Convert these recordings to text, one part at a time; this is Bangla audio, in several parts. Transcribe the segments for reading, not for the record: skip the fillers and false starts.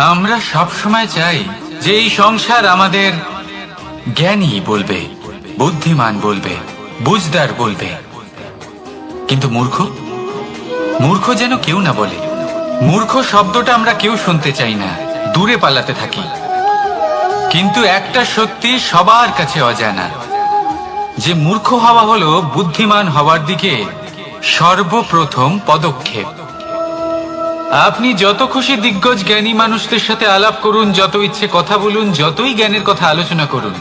আমরা সব সময় চাই যে এই সংসার আমাদের জ্ঞানী বলবে, বুদ্ধিমান বলবে, বুঝদার বলবে, কিন্তু মূর্খ মূর্খ যেন কেউ না বলে। মূর্খ শব্দটা আমরা কেউ শুনতে চাই না, দূরে পালাতে থাকি। কিন্তু একটা সত্যি সবার কাছে অজানা, যে মূর্খ হওয়া হলো বুদ্ধিমান হওয়ার দিকে সর্বপ্রথম পদক্ষেপ। আপনি যত খুশি দিগ্গজ জ্ঞানী মানুষদের সাথে আলাপ করুন, যত ইচ্ছে কথা বলুন, যতই জ্ঞানের কথা আলোচনা করুন,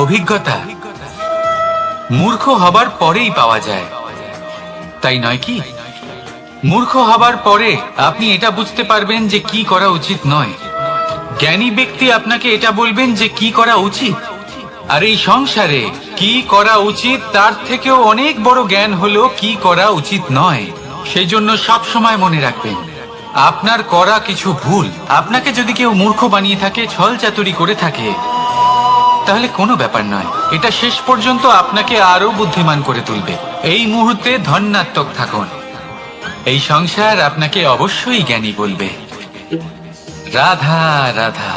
অভিজ্ঞতা মূর্খ হবার পরেই পাওয়া যায়, তাই নয় কি? মূর্খ হবার পরে আপনি এটা বুঝতে পারবেন যে কি করা উচিত নয়। জ্ঞানী ব্যক্তি আপনাকে এটা বলবেন যে কি করা উচিত। আর এই সংসারে কি করা উচিত তার থেকেও অনেক বড় জ্ঞান হলো কি করা উচিত নয়। সেই জন্য সব সময় মনে রাখবেন, আপনার করা কিছু ভুল আপনাকে যদি কেউ মূর্খ বানিয়ে থাকে, ছল চাতুরি করে থাকে, তাহলে কোনো ব্যাপার নয়, এটা শেষ পর্যন্ত আপনাকে আরো বুদ্ধিমান করে তুলবে। এই মুহূর্তে ধন্যাত্মক থাকুন, এই সংসার আপনাকে অবশ্যই জ্ঞানী বলবে। রাধা রাধা।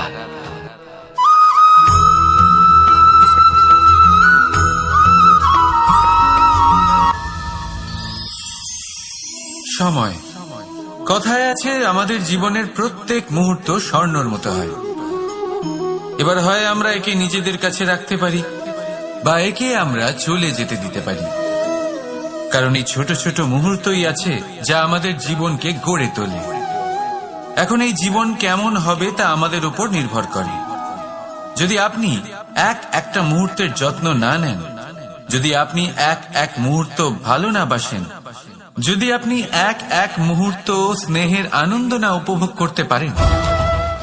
সময়, কথায় আছে আমাদের জীবনের প্রত্যেক মুহূর্ত স্বর্ণর মতো হয়। এবার হয় আমরা একে নিজেদের কাছে রাখতে পারি, বা একে আমরা চলে যেতে দিতে পারি। কারণ এই ছোট ছোট মুহূর্তই আছে যা আমাদের জীবনকে গড়ে তোলে। এখন এই জীবন কেমন হবে তা আমাদের উপর নির্ভর করে। যদি আপনি একটা মুহূর্তের যত্ন না নেন, যদি আপনি এক মুহূর্ত ভালো না বাসেন, যদি আপনি এক মুহূর্ত স্নেহের আনন্দ না উপভোগ করতে পারেন,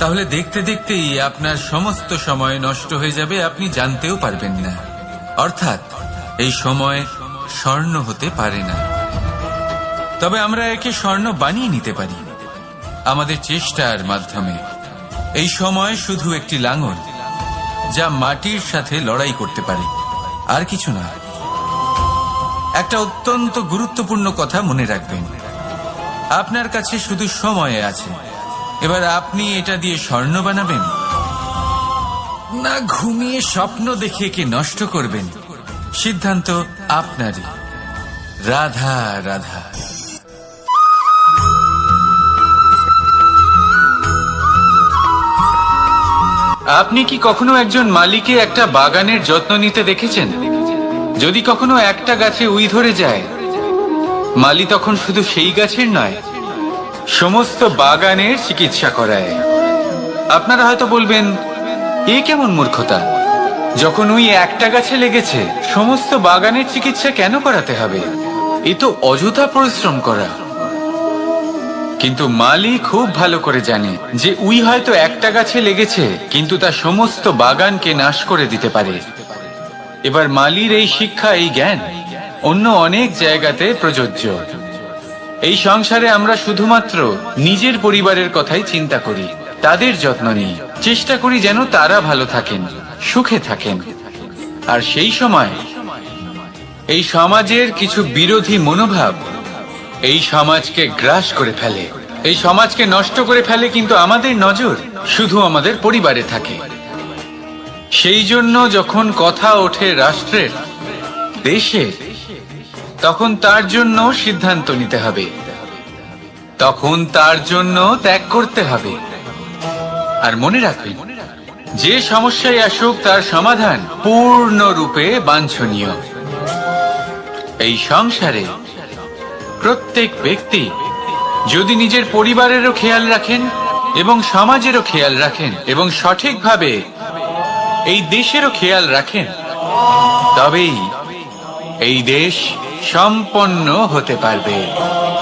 তাহলে দেখতে দেখতেই আপনার সমস্ত সময় নষ্ট হয়ে যাবে, আপনি জানতেও পারবেন না। অর্থাৎ এই সময় স্বর্ণ হতে পারে না। তবে আমরা একে স্বর্ণ বানিয়ে নিতে পারি আমাদের চেষ্টার মাধ্যমে। এই সময় শুধু একটি লাঙল যা মাটির সাথে লড়াই করতে পারে, আর কিছু না। একটা অত্যন্ত গুরুত্বপূর্ণ কথা মনে রাখবেন, আপনার কাছে শুধু সময় আছে। এবার আপনি এটা দিয়ে স্বর্ণ বানাবেন, না ঘুমিয়ে স্বপ্ন দেখে একে নষ্ট করবেন, সিদ্ধান্ত আপনারই। রাধা রাধা। আপনি কি কখনো একজন মালিকে একটা বাগানের যত্ন নিতে দেখেছেন? যদি কখনো একটা গাছে উই ধরে যায়, মালি তখন শুধু সেই গাছের নয়, সমস্ত বাগানের চিকিৎসা করায়। আপনারা হয়তো বলবেন, এ কেমন মূর্খতা, যখন উই একটা গাছে লেগেছে সমস্ত বাগানের চিকিৎসা কেন করাতে হবে? এ তো অযথা পরিশ্রম করা। কিন্তু মালি খুব ভালো করে জানে যে উই হয়তো একটা গাছে লেগেছে, কিন্তু তা সমস্ত বাগানকে নাশ করে দিতে পারে। এবার মালির এই শিক্ষা, এই জ্ঞান অন্য অনেক জায়গাতে প্রযোজ্য। এই সংসারে আমরা শুধুমাত্র নিজের পরিবারের কথাই চিন্তা করি, তাদের যত্ন নিই, চেষ্টা করি যেন তারা ভালো থাকেন, সুখে থাকেন। আর সেই সময় এই সমাজের কিছু বিরোধী মনোভাব এই সমাজকে গ্রাস করে ফেলে, এই সমাজকে নষ্ট করে ফেলে। কিন্তু আমাদের নজর শুধু আমাদের পরিবারে থাকে। সেই জন্য যখন কথা ওঠে রাষ্ট্রের, দেশের, তখন তার জন্য সিদ্ধান্ত নিতে হবে, তখন তার জন্য ত্যাগ করতে হবে। আর মনে রাখবেন, যে সমস্যায় আসুক তার সমাধান পূর্ণরূপে বাঞ্ছনীয়। এই সংসারে প্রত্যেক ব্যক্তি যদি নিজের পরিবারেরও খেয়াল রাখেন এবং সমাজেরও খেয়াল রাখেন এবং সঠিকভাবে এই দেশেরও খেয়াল রাখেন, তবেই এই দেশ সম্পন্ন হতে পারবে।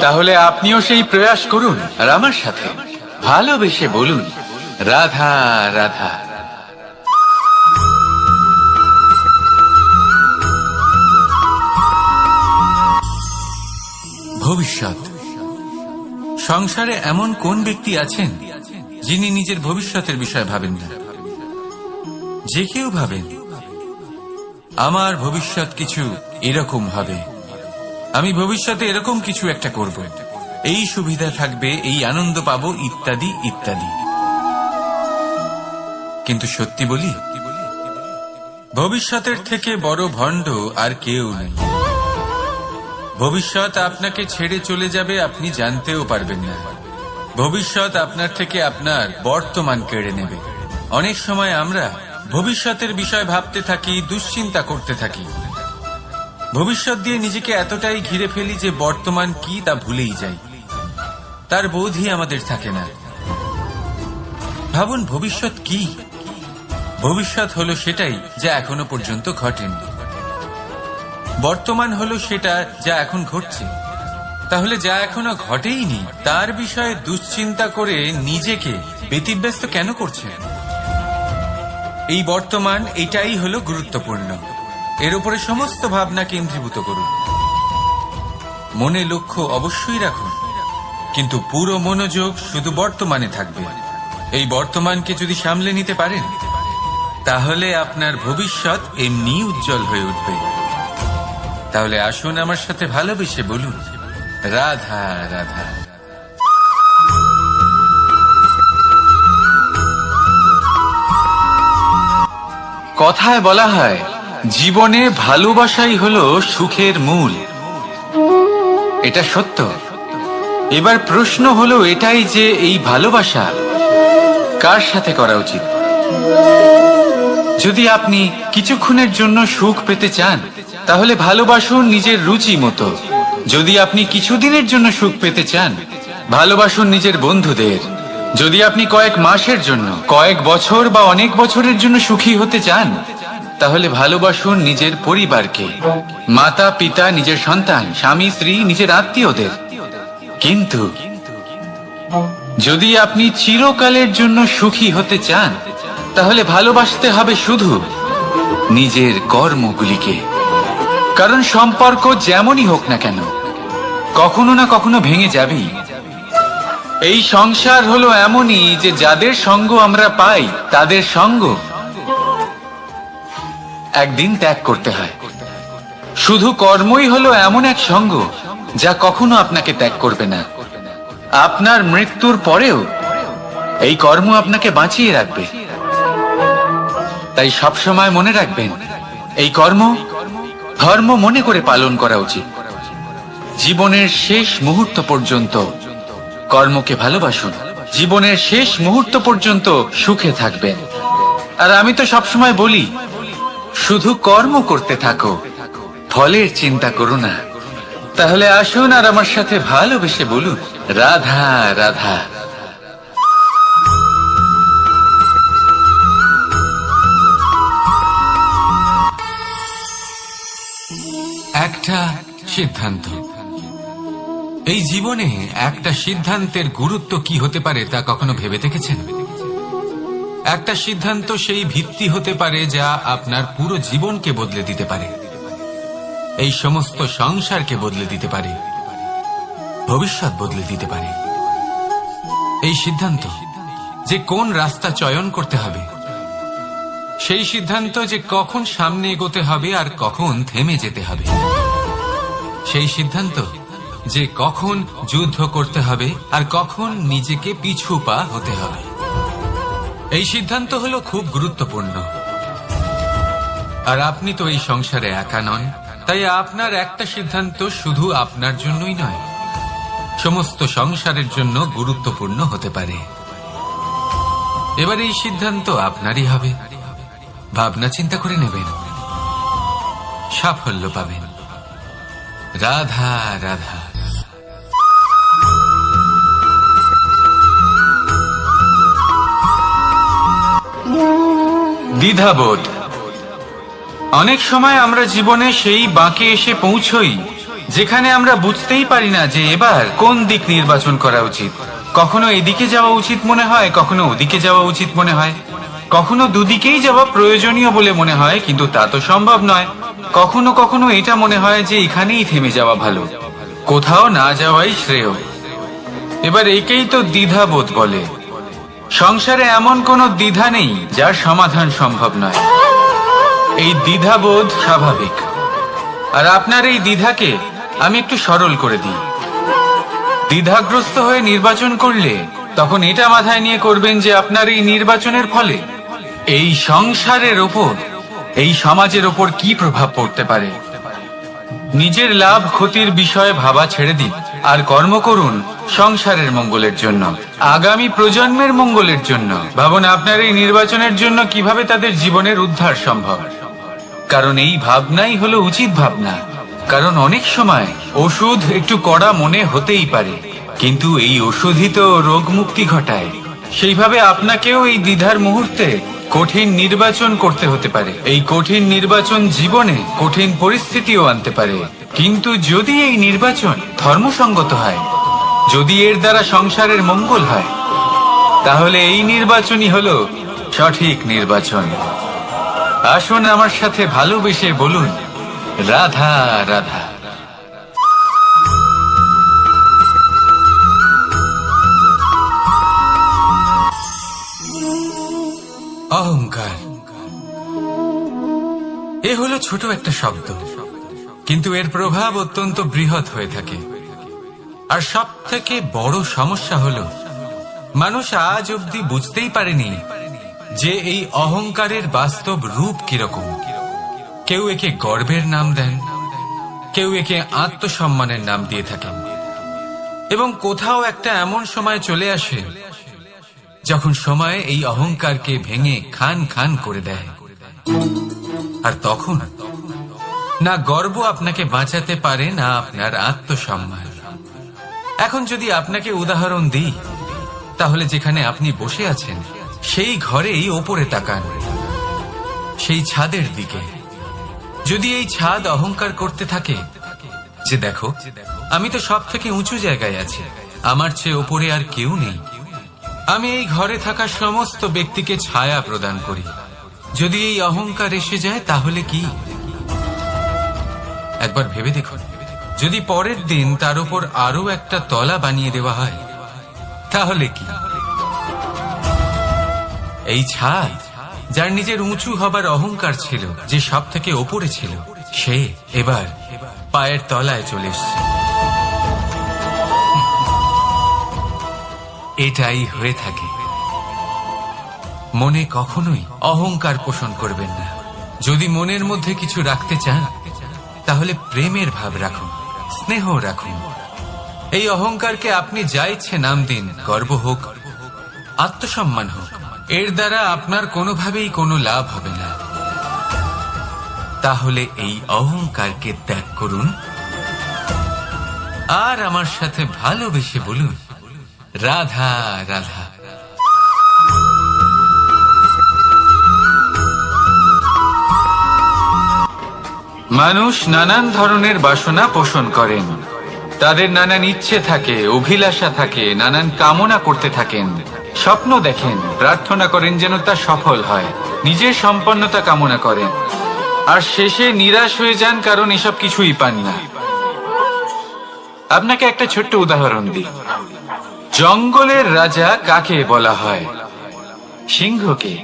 তাহলে আপনিও সেই প্রয়াস করুন, আর আমার সাথে ভালোবেসে বলুন, রাধা রাধা। ভবিষ্যৎ। সংসারে এমন কোন ব্যক্তি আছেন যিনি নিজের ভবিষ্যতের বিষয় ভাবেন না? যে কেউ ভাবেন, আমার ভবিষ্যৎ কিছু এরকম হবে, আমি ভবিষ্যতে এরকম কিছু একটা করব। এই সুবিধা থাকবে, এই আনন্দ পাবো, ইত্যাদি ইত্যাদি। কিন্তু সত্যি বলি, ভবিষ্যতের থেকে বড় ভণ্ড আর কেউ নেই। ভবিষ্যৎ আপনাকে ছেড়ে চলে যাবে, আপনি জানতেও পারবেন না। ভবিষ্যৎ আপনার থেকে আপনার বর্তমান কেড়ে নেবে। অনেক সময় আমরা ভবিষ্যতের বিষয় ভাবতে থাকি, দুশ্চিন্তা করতে থাকি। ভবিষ্যৎ দিয়ে নিজেকে এতটাই ঘিরে ফেলি যে বর্তমান কি তা ভুলেই যাই, তার বোধই আমাদের থাকে না। ভাবুন, ভবিষ্যৎ কি? ভবিষ্যৎ হলো সেটাই যা এখনো পর্যন্ত ঘটেনি। বর্তমান হলো সেটা যা এখন ঘটছে। তাহলে যা এখনো ঘটেইনি তার বিষয়ে দুশ্চিন্তা করে নিজেকে ব্যতিব্যস্ত কেন করছেন? এই বর্তমান, এটাই হলো গুরুত্বপূর্ণ। এর উপরে সমস্ত ভাবনা কেন্দ্রীভূত করুন। মনে লক্ষ্য অবশ্যই রাখুন, কিন্তু পুরো মনোযোগ শুধু বর্তমানে থাকবে। এই বর্তমানকে যদি সামলে নিতে পারেন, তাহলে আপনার ভবিষ্যৎ এমনি উজ্জ্বল হয়ে উঠবে। তাহলে আসুন আমার সাথে ভালোবেসে বলুন, রাধা রাধা। কথায় বলা হয়, জীবনে ভালোবাসাই হলো সুখের মূল। এটা সত্য। এবার প্রশ্ন হলো এটাই যে এই ভালোবাসা কার সাথে করা উচিত। যদি আপনি কিছুক্ষণের জন্য সুখ পেতে চান, তাহলে ভালোবাসুন নিজের রুচি মতো। যদি আপনি কিছুদিনের জন্য সুখ পেতে চান, ভালোবাসুন নিজের বন্ধুদের। যদি আপনি কয়েক মাসের জন্য, কয়েক বছর বা অনেক বছরের জন্য সুখী হতে চান, তাহলে ভালোবাসুন নিজের পরিবারকে, মাতা পিতা, নিজের সন্তান, স্বামী স্ত্রী, নিজের আত্মীয়দের। কিন্তু যদি আপনি চিরকালের জন্য সুখী হতে চান, তাহলে ভালোবাসতে হবে শুধু নিজের কর্মগুলিকে। কারণ সম্পর্ক যেমনই হোক না কেন, কখনো না কখনো ভেঙে যাবেই। এই সংসার হলো এমনই যে যাদের সঙ্গ আমরা পাই, তাদের সঙ্গ একদিন ত্যাগ করতে হয়। শুধু কর্মই হলো এমন এক সঙ্গ যা কখনো আপনাকে ত্যাগ করবে না। আপনার মৃত্যুর পরেও এই কর্ম আপনাকে বাঁচিয়ে রাখবে। তাই সবসময় মনে রাখবেন, এই কর্ম ধর্ম মনে করে পালন করা উচিত। জীবনের শেষ মুহূর্ত পর্যন্ত কর্মকে ভালোবাসুন। জীবনের শেষ মুহূর্ত পর্যন্ত সুখে থাকবেন। আর আমি তো সবসময় বলি, শুধু কর্ম করতে থাকো, ফলের চিন্তা করো না। তাহলে আসুন আর আমার সাথে ভালোবেসে বলুন, রাধা রাধা। একটা সিদ্ধান্ত। এই জীবনে একটা সিদ্ধান্তের গুরুত্ব কি হতে পারে তা কখনো ভেবে দেখেছেন? একটা সিদ্ধান্ত সেই ভিত্তি হতে পারে যা আপনার পুরো জীবনকে বদলে দিতে পারে, এই সমস্ত সংসারকে বদলে দিতে পারে, ভবিষ্যৎ বদলে দিতে পারে। এই সিদ্ধান্ত যে কোন রাস্তা চয়ন করতে হবে, সেই সিদ্ধান্ত যে কখন সামনে এগোতে হবে আর কখন থেমে যেতে হবে, সেই সিদ্ধান্ত যে কখন যুদ্ধ করতে হবে আর কখন নিজেকে পিছু পা হতে হবে। এই সিদ্ধান্ত হলো খুব গুরুত্বপূর্ণ। আর আপনি তো এই সংসারে একা নন, তাই আপনার একটা সিদ্ধান্ত শুধু আপনার জন্যই নয়, সমস্ত সংসারের জন্য গুরুত্বপূর্ণ হতে পারে। এবার এই সিদ্ধান্ত আপনারই হবে। ভাবনা চিন্তা করে নেবেন, সাফল্য পাবেন। রাধা রাধা। দ্বিধাবোধ। অনেক সময় আমরা জীবনে সেই বাঁকে এসে পৌঁছই যেখানে আমরা বুঝতেই পারি না যে এবার কোন দিক নির্বাচন করা উচিত। কখনো এদিকে যাওয়া উচিত মনে হয়, কখনো ওদিকে যাওয়া উচিত মনে হয়, কখনো দুদিকেই যাওয়া প্রয়োজনীয় বলে মনে হয়, কিন্তু তা তো সম্ভব নয়। কখনো কখনো এটা মনে হয় যে এখানেই থেমে যাওয়া ভালো, কোথাও না যাওয়াই শ্রেয়। এবার একেই তো দ্বিধাবোধ বলে। সংসারে এমন কোনো দ্বিধা নেই যার সমাধান সম্ভব নয়। এই দ্বিধাবোধ স্বাভাবিক। আর আপনার এই দ্বিধাকে আমি একটু সরল করে দিই। দ্বিধাগ্রস্ত হয়ে নির্বাচন করলে তখন এটা মাথায় নিয়ে করবেন যে আপনার এই নির্বাচনের ফলে এই সংসারের ওপর, এই সমাজের ওপর কি প্রভাব পড়তে পারে। নিজের লাভ ক্ষতির বিষয়ে ভাবা ছেড়ে দিন আর কর্ম করুন সংসারের মঙ্গলের জন্য, আগামী প্রজন্মের মঙ্গলের জন্য। ভাবুন আপনার এই নির্বাচনের জন্য কিভাবে তাদের জীবনের উদ্ধার সম্ভব। কারণ এই ভাবনাই হলো উচিত ভাবনা। কারণ অনেক সময় ওষুধ একটু কড়া মনে হতেই পারে, কিন্তু এই ওষুধই তো রোগ মুক্তি ঘটায়। সেইভাবে আপনাকেও এই দ্বিধার মুহূর্তে কঠিন নির্বাচন করতে হতে পারে। এই কঠিন নির্বাচন জীবনে কঠিন পরিস্থিতিও আনতে পারে, কিন্তু যদি এই নির্বাচন ধর্মসঙ্গত হয়, যদি এর দ্বারা সংসারের মঙ্গল হয়, তাহলে এই নির্বাচনই হলো সঠিক নির্বাচন। আসুন আমার সাথে ভালোবেসে বলুন, রাধা রাধা। অহংকার এ হলো ছোট একটা শব্দ, কিন্তু এর প্রভাব অত্যন্ত বৃহৎ হয়ে থাকে। আর সব থেকে বড় সমস্যা হলো মানুষ আজ অব্দি বুঝতেই পারেনি যে এই অহংকারের বাস্তব রূপ কিরকম। কেউ একে গর্বের নাম দেন, কেউ একে আত্মসম্মানের নাম দিয়ে থাকেন, এবং কোথাও একটা এমন সময় চলে আসে যখন সময় এই অহংকারকে ভেঙে খান খান করে দেয়। আর তখন না গর্ব আপনাকে বাঁচাতে পারে, না আপনার আত্মসম্মান। এখন যদি আপনাকে উদাহরণ দিই, তাহলে যেখানে আপনি বসে আছেন সেই ঘরেই ওপরে তাকান, সেই ছাদের দিকে। যদি এই ছাদ অহংকার করতে থাকে যে দেখো আমি তো সব থেকে উঁচু জায়গায় আছি, আমার চেয়ে ওপরে আর কেউ নেই, আমি এই ঘরে থাকা সমস্ত ব্যক্তিকে ছায়া প্রদান করি, যদি এই অহংকার এসে যায় তাহলে কি? একবার ভেবে দেখুন, যদি পরের দিন তার উপর আরো একটা তলা বানিয়ে দেওয়া হয় তাহলে কি? এই ছাদ যার নিজের উঁচু হবার অহংকার ছিল, যে সব থেকে ওপরে ছিল, সে এবার পায়ের তলায় চলে এসছে। এটাই হয়ে থাকে। মনে কখনোই অহংকার পোষণ করবেন না। যদি মনের মধ্যে কিছু রাখতে চান তাহলে প্রেমের ভাব রাখুন, স্নেহ রাখুন। এই অহংকারকে আপনি যা ইচ্ছে নাম দিন, গর্ব হোক, আত্মসম্মান হোক, এর দ্বারা আপনার কোনোভাবেই কোনো লাভ হবে না। তাহলে এই অহংকারকে ত্যাগ করুন আর আমার সাথে ভালোবেসে বলুন, রাধা রাধা। মানুষ নানান ধরনের বাসনা পোষণ করেন, তাদের নানান ইচ্ছে থাকে, অভিলাষা থাকে, নানান কামনা করতে থাকেন, স্বপ্ন দেখেন, প্রার্থনা করেন যেন তা সফল হয়, নিজের সম্পন্নতা কামনা করেন, আর শেষে নিরাশ হয়ে যান কারণ এসব কিছুই পান না। আপনাকে একটা ছোট্ট উদাহরণ দিই। জঙ্গলের রাজা কাকে বলা হয়? সিংহকে।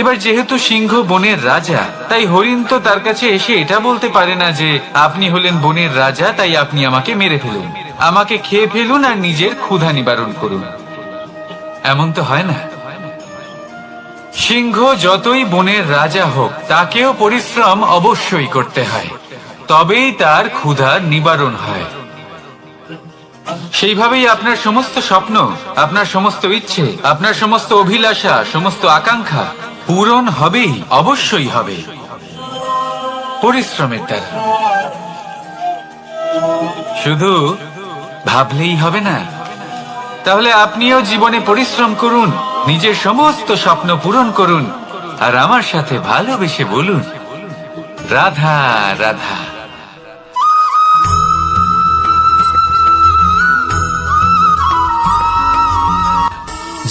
এবার যেহেতু সিংহ বনের রাজা, তাই হরিণ তো তার কাছে এসে এটা বলতে পারে না যে আপনি হলেন বনের রাজা, তাই আপনি আমাকে মেরে ফেলুন, আমাকে খেয়ে ফেলুন আর নিজের ক্ষুধা নিবারণ করুন। এমন তো হয় না। সিংহ যতই বনের রাজা হোক, তাকেও পরিশ্রম অবশ্যই করতে হয়, তবেই তার ক্ষুধার নিবারণ হয়। সেইভাবেই আপনার সমস্ত স্বপ্ন, আপনার সমস্ত ইচ্ছে, আপনার সমস্ত অভিলাষা, সমস্ত আকাঙ্ক্ষা পূরণ হবেই, অবশ্যই হবে, পরিশ্রমের দ্বারা। শুধু ভাবলেই হবে না। তাহলে আপনিও জীবনে পরিশ্রম করুন, নিজের সমস্ত স্বপ্ন পূরণ করুন, আর আমার সাথে ভালোবেসে বলুন, রাধা রাধা।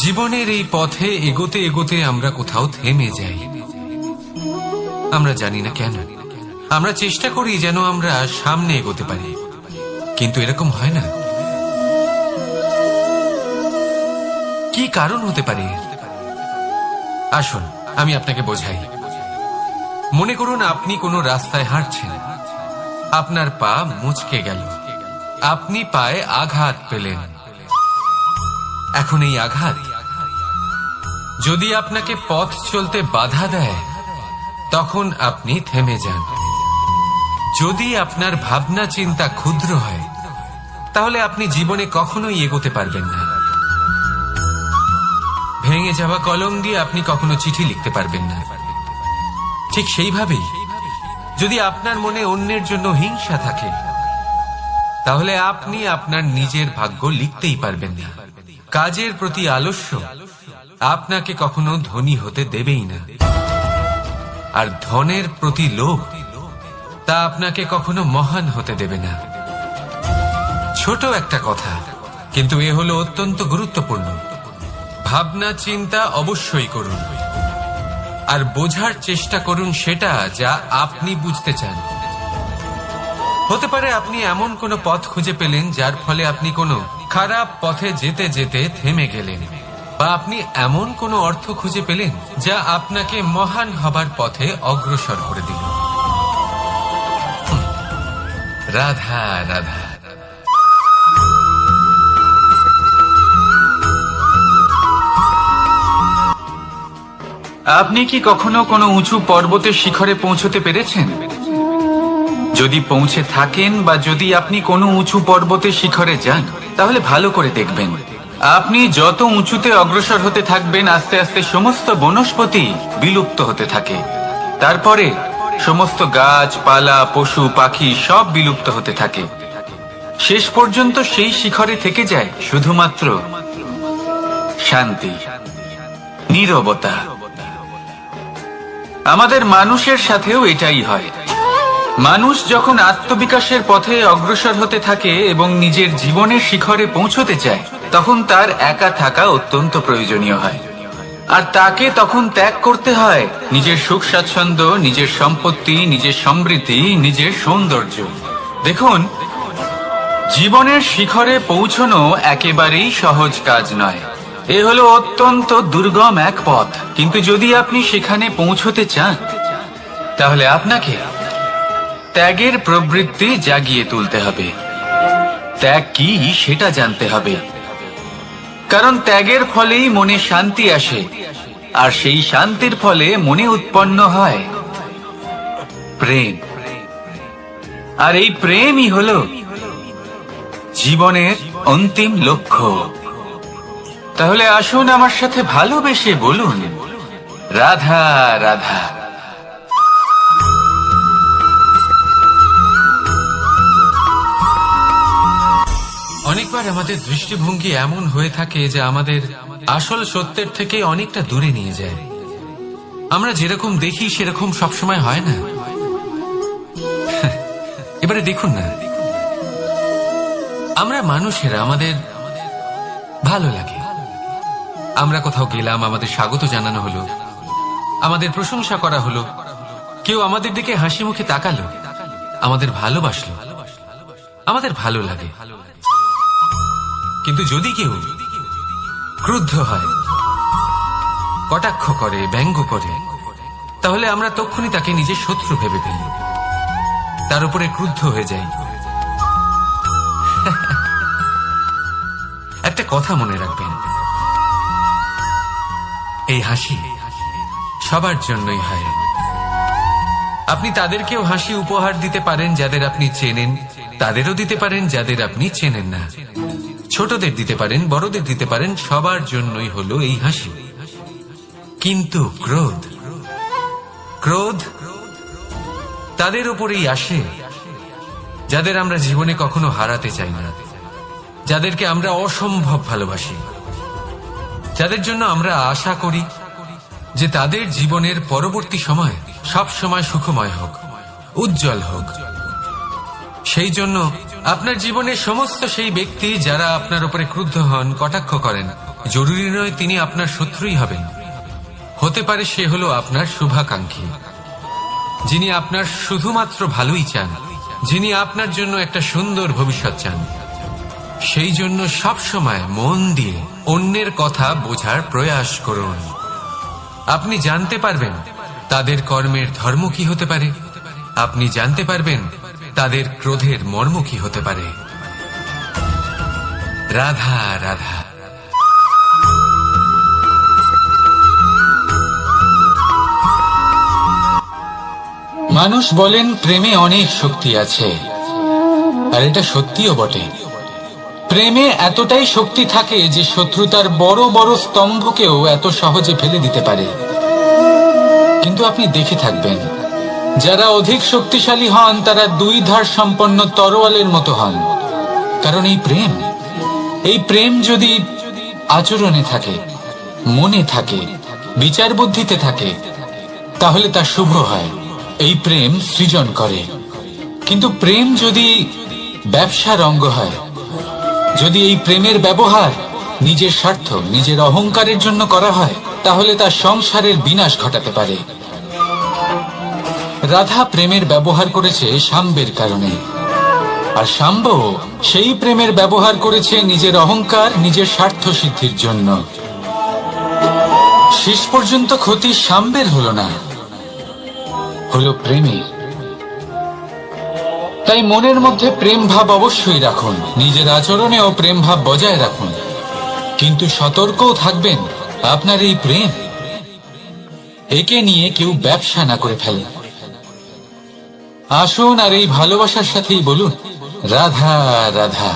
জীবনের এই পথে এগোতে এগোতে আমরা কোথাও থেমে যাই। আমরা জানি না কেন। আমরা চেষ্টা করি যেন আমরা সামনে এগোতে পারি, কিন্তু এরকম হয় না। কি কারণ হতে পারে? আসুন আমি আপনাকে বোঝাই। মনে করুন আপনি কোনো রাস্তায় হাঁটছেন, আপনার পা মুচকে গেল, আপনি পায়ে আঘাত পেলেন। এখন এই আঘাত যদি আপনাকে পথ চলতে বাধা দেয়, তখন আপনি থেমে যান। যদি আপনার ভাবনা চিন্তা ক্ষুদ্র হয়, তাহলে আপনি জীবনে কখনোই এগোতে পারবেন না। ভেঙে যাওয়া কলম দিয়ে আপনি কখনো চিঠি লিখতে পারবেন না। ঠিক সেইভাবেই যদি আপনার মনে অন্যের জন্য হিংসা থাকে, তাহলে আপনি আপনার নিজের ভাগ্য লিখতেই পারবেন না। কাজের প্রতি আলস্য আপনাকে কখনো ধনী হতে দেবেই না, আর ধনের প্রতি লোভ তা আপনাকে কখনো মহান হতে দেবে না। ছোট একটা কথা, কিন্তু এ হলো অত্যন্ত গুরুত্বপূর্ণ। ভাবনা চিন্তা অবশ্যই করুন, আর বোঝার চেষ্টা করুন সেটা যা আপনি বুঝতে চান। হতে পারে আপনি এমন কোনো পথ খুঁজে পেলেন যার ফলে আপনি কোনো খারাপ পথে যেতে যেতে থেমে গেলেন, বা আপনি এমন কোনো অর্থ খুঁজে পেলেন যা আপনাকে মহান হবার পথে অগ্রসর করে দিল। রাধা রাধা। আপনি কি কখনো কোনো উঁচু পর্বতের শিখরে পৌঁছতে পেরেছেন? যদি পৌঁছে থাকেন, বা যদি আপনি কোনো উঁচু পর্বতের শিখরে যান, তাহলে ভালো করে দেখবেন, আপনি যত উঁচুতে অগ্রসর হতে থাকবেন, আস্তে আস্তে সমস্ত বনস্পতি বিলুপ্ত হতে থাকে। তারপরে সমস্ত গাছপালা, পশু পাখি সব বিলুপ্ত হতে থাকে। শেষ পর্যন্ত সেই শিখরে থেকে যায় শুধুমাত্র শান্তি, নীরবতা। আমাদের মানুষের সাথেও এটাই হয়। মানুষ যখন আত্মবিকাশের পথে অগ্রসর হতে থাকে এবং নিজের জীবনের শিখরে পৌঁছতে চায়, তখন তার একা থাকা অত্যন্ত প্রয়োজনীয় হয়। আর তাকে তখন ত্যাগ করতে হয় নিজের সুখ স্বাচ্ছন্দ্য, নিজের সম্পত্তি, নিজের সমৃদ্ধি, নিজের সৌন্দর্য। দেখুন, জীবনের শিখরে পৌঁছনো একেবারেই সহজ কাজ নয়। এ হলো অত্যন্ত দুর্গম এক পথ, কিন্তু যদি আপনি সেখানে পৌঁছতে চান, তাহলে আপনাকে ত্যাগের প্রবৃত্তি জাগিয়ে তুলতে হবে। ত্যাগ কি সেটা জানতে হবে, কারণ ত্যাগের ফলেই মনে শান্তি আসে, আর সেই শান্তির ফলে মনে উৎপন্ন হয় প্রেম। আর এই প্রেমই হলো জীবনের অন্তিম লক্ষ্য। তাহলে আসুন আমার সাথে ভালোবেসে বলুন, রাধা রাধা। অনেকবার আমাদের দৃষ্টিভঙ্গি এমন হয়ে থাকে যে আমাদের আসল সত্যের থেকে অনেকটা দূরে নিয়ে যায়। আমরা যেরকম দেখি সেরকম সবসময় হয় না। এবারে দেখুন না, আমরা মানুষেরা, আমাদের ভালো লাগে। আমরা কোথাও গেলাম, আমাদের স্বাগত জানানো হলো, আমাদের প্রশংসা করা হলো, কেউ আমাদের দিকে হাসি মুখে তাকালো, আমাদের ভালোবাসলো, আমাদের ভালো লাগে। কিন্তু যদি কেউ ক্রুদ্ধ হয়, কটাক্ষ করে, ব্যঙ্গ করে, তাহলে আমরা তক্ষুনি তাকে নিজের শত্রু ভেবে ফেলি, তার উপরে ক্রুদ্ধ হয়ে যাই। একটা কথা মনে রাখবেন, এই হাসি সবার জন্যই হয়। আপনি তাদেরকেও হাসি উপহার দিতে পারেন যাদের আপনি চেনেন, তাদেরও দিতে পারেন যাদের আপনি চেনেন না। ছোটদের দিতে পারেন, বড়দের দিতে পারেন, সবার জন্যই হলো এই হাসি। কিন্তু ক্রোধ, ক্রোধ তাদের উপরেই আসে যাদের আমরা জীবনে কখনো হারাতে চাই না, যাদেরকে আমরা অসম্ভব ভালোবাসি, যাদের জন্য আমরা আশা করি যে তাদের জীবনের পরবর্তী সময় সব সময় সুখময় হোক, উজ্জ্বল হোক। সেই জন্য আপনার জীবনের সমস্ত সেই ব্যক্তি যারা আপনার উপরে ক্রুদ্ধ হন, কটাক্ষ করেন, জরুরি নয় তিনি আপনার শত্রুই হবেন। হতে পারে সে হলো আপনার শুভাকাঙ্ক্ষী, যিনি আপনার শুধুমাত্র ভালোই চান, যিনি আপনার জন্য একটা সুন্দর ভবিষ্যৎ চান। সেই জন্য সব সময় মন দিয়ে অন্যের কথা বোঝার প্রয়াস করুন। আপনি জানতে পারবেন তাদের কর্মের ধর্ম কি হতে পারে, আপনি জানতে পারবেন তাদের ক্রোধের মর্ম কি হতে পারে। রাধা রাধা। মানুষ বলেন প্রেমে অনেক শক্তি আছে, আর এটা সত্যিও বটে। প্রেমে এতটাই শক্তি থাকে যে শত্রুতার বড় বড় স্তম্ভকেও এত সহজে ফেলে দিতে পারে। কিন্তু আপনি দেখে থাকবেন, যারা অধিক শক্তিশালী হন তারা দুই ধার সম্পন্ন তরোয়ালের মতো হন। কারণ এই প্রেম যদি আচরণে থাকে, মনে থাকে, বিচার বুদ্ধিতে থাকে, তাহলে তা শুভ হয়। এই প্রেম সৃজন করে। কিন্তু প্রেম যদি ব্যবসার অঙ্গ হয়, যদি এই প্রেমের ব্যবহার নিজের স্বার্থ, নিজের অহংকারের জন্য করা হয়, তাহলে তা সংসারের বিনাশ ঘটাতে পারে। রাধা প্রেমের ব্যবহার করেছে শাম্বের কারণে, আর শাম্ব সেই প্রেমের ব্যবহার করেছে নিজের অহংকার, নিজের স্বার্থ সিদ্ধির জন্য। শেষ পর্যন্ত ক্ষতি শাম্বের হলো না, হলো প্রেমে। তাই মনের মধ্যে প্রেম ভাব অবশ্যই রাখুন, নিজের আচরণেও প্রেম ভাব বজায় রাখুন, কিন্তু সতর্কও থাকবেন আপনার এই প্রেম, একে নিয়ে কেউ ব্যবসা না করে ফেলে। আসুন আর এই ভালোবাসার সাথেই বলুন রাধা রাধা।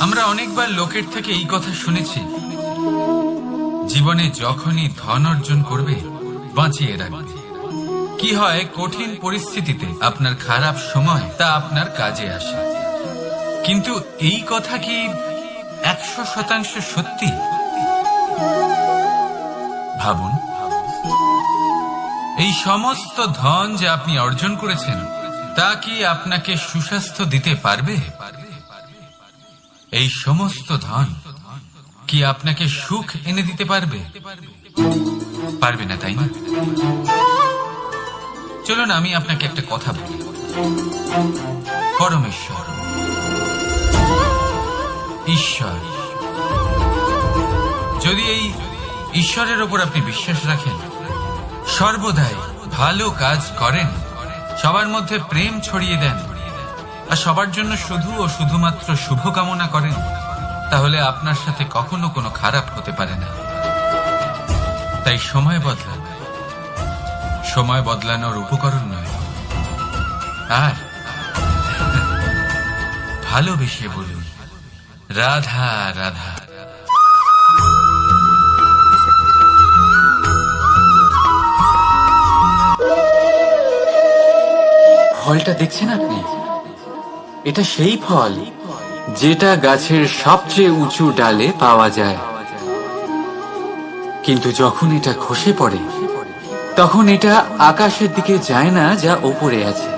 আমরা অনেকবার লোকের থেকে এই কথা শুনেছি, জীবনে যখনই ধন অর্জন করবে বাঁচিয়ে রাখবে। কি হয়, কঠিন পরিস্থিতিতে আপনার খারাপ সময় তা আপনার কাজে আসে। কিন্তু এই কথা কি 100% সত্যি? ভাবুন, এই সমস্ত ধন যে আপনি অর্জন করেছেন তা কি আপনাকে সুস্বাস্থ্য দিতে পারবে? এই সমস্ত ধন কি আপনাকে সুখ এনে দিতে পারবে? পারবে না, তাই না? চলুন আমি আপনাকে একটা কথা বলি। পরমেশ্বর, ঈশ্বর, যদি এই ঈশ্বরের ওপর আপনি বিশ্বাস রাখেন, সর্বদাই ভালো কাজ করেন, সবার মধ্যে প্রেম ছড়িয়ে দেন, আর সবার জন্য শুধু ও শুধুমাত্র শুভকামনা করেন, তাহলে আপনার সাথে কখনো কোনো খারাপ হতে পারে না। তাই সময় বদলান, সময় বদলানোর উপকরণ নয়। আর ভালোবেসে বলুন রাধা রাধা। ফলটা দেখছেন আপনি? এটা সেই ফল যেটা গাছের সবচেয়ে উঁচু ডালে পাওয়া যায়, কিন্তু যখন এটা খসে পড়ে তখন এটা আকাশের দিকে যায় না যা ওপরে আছে,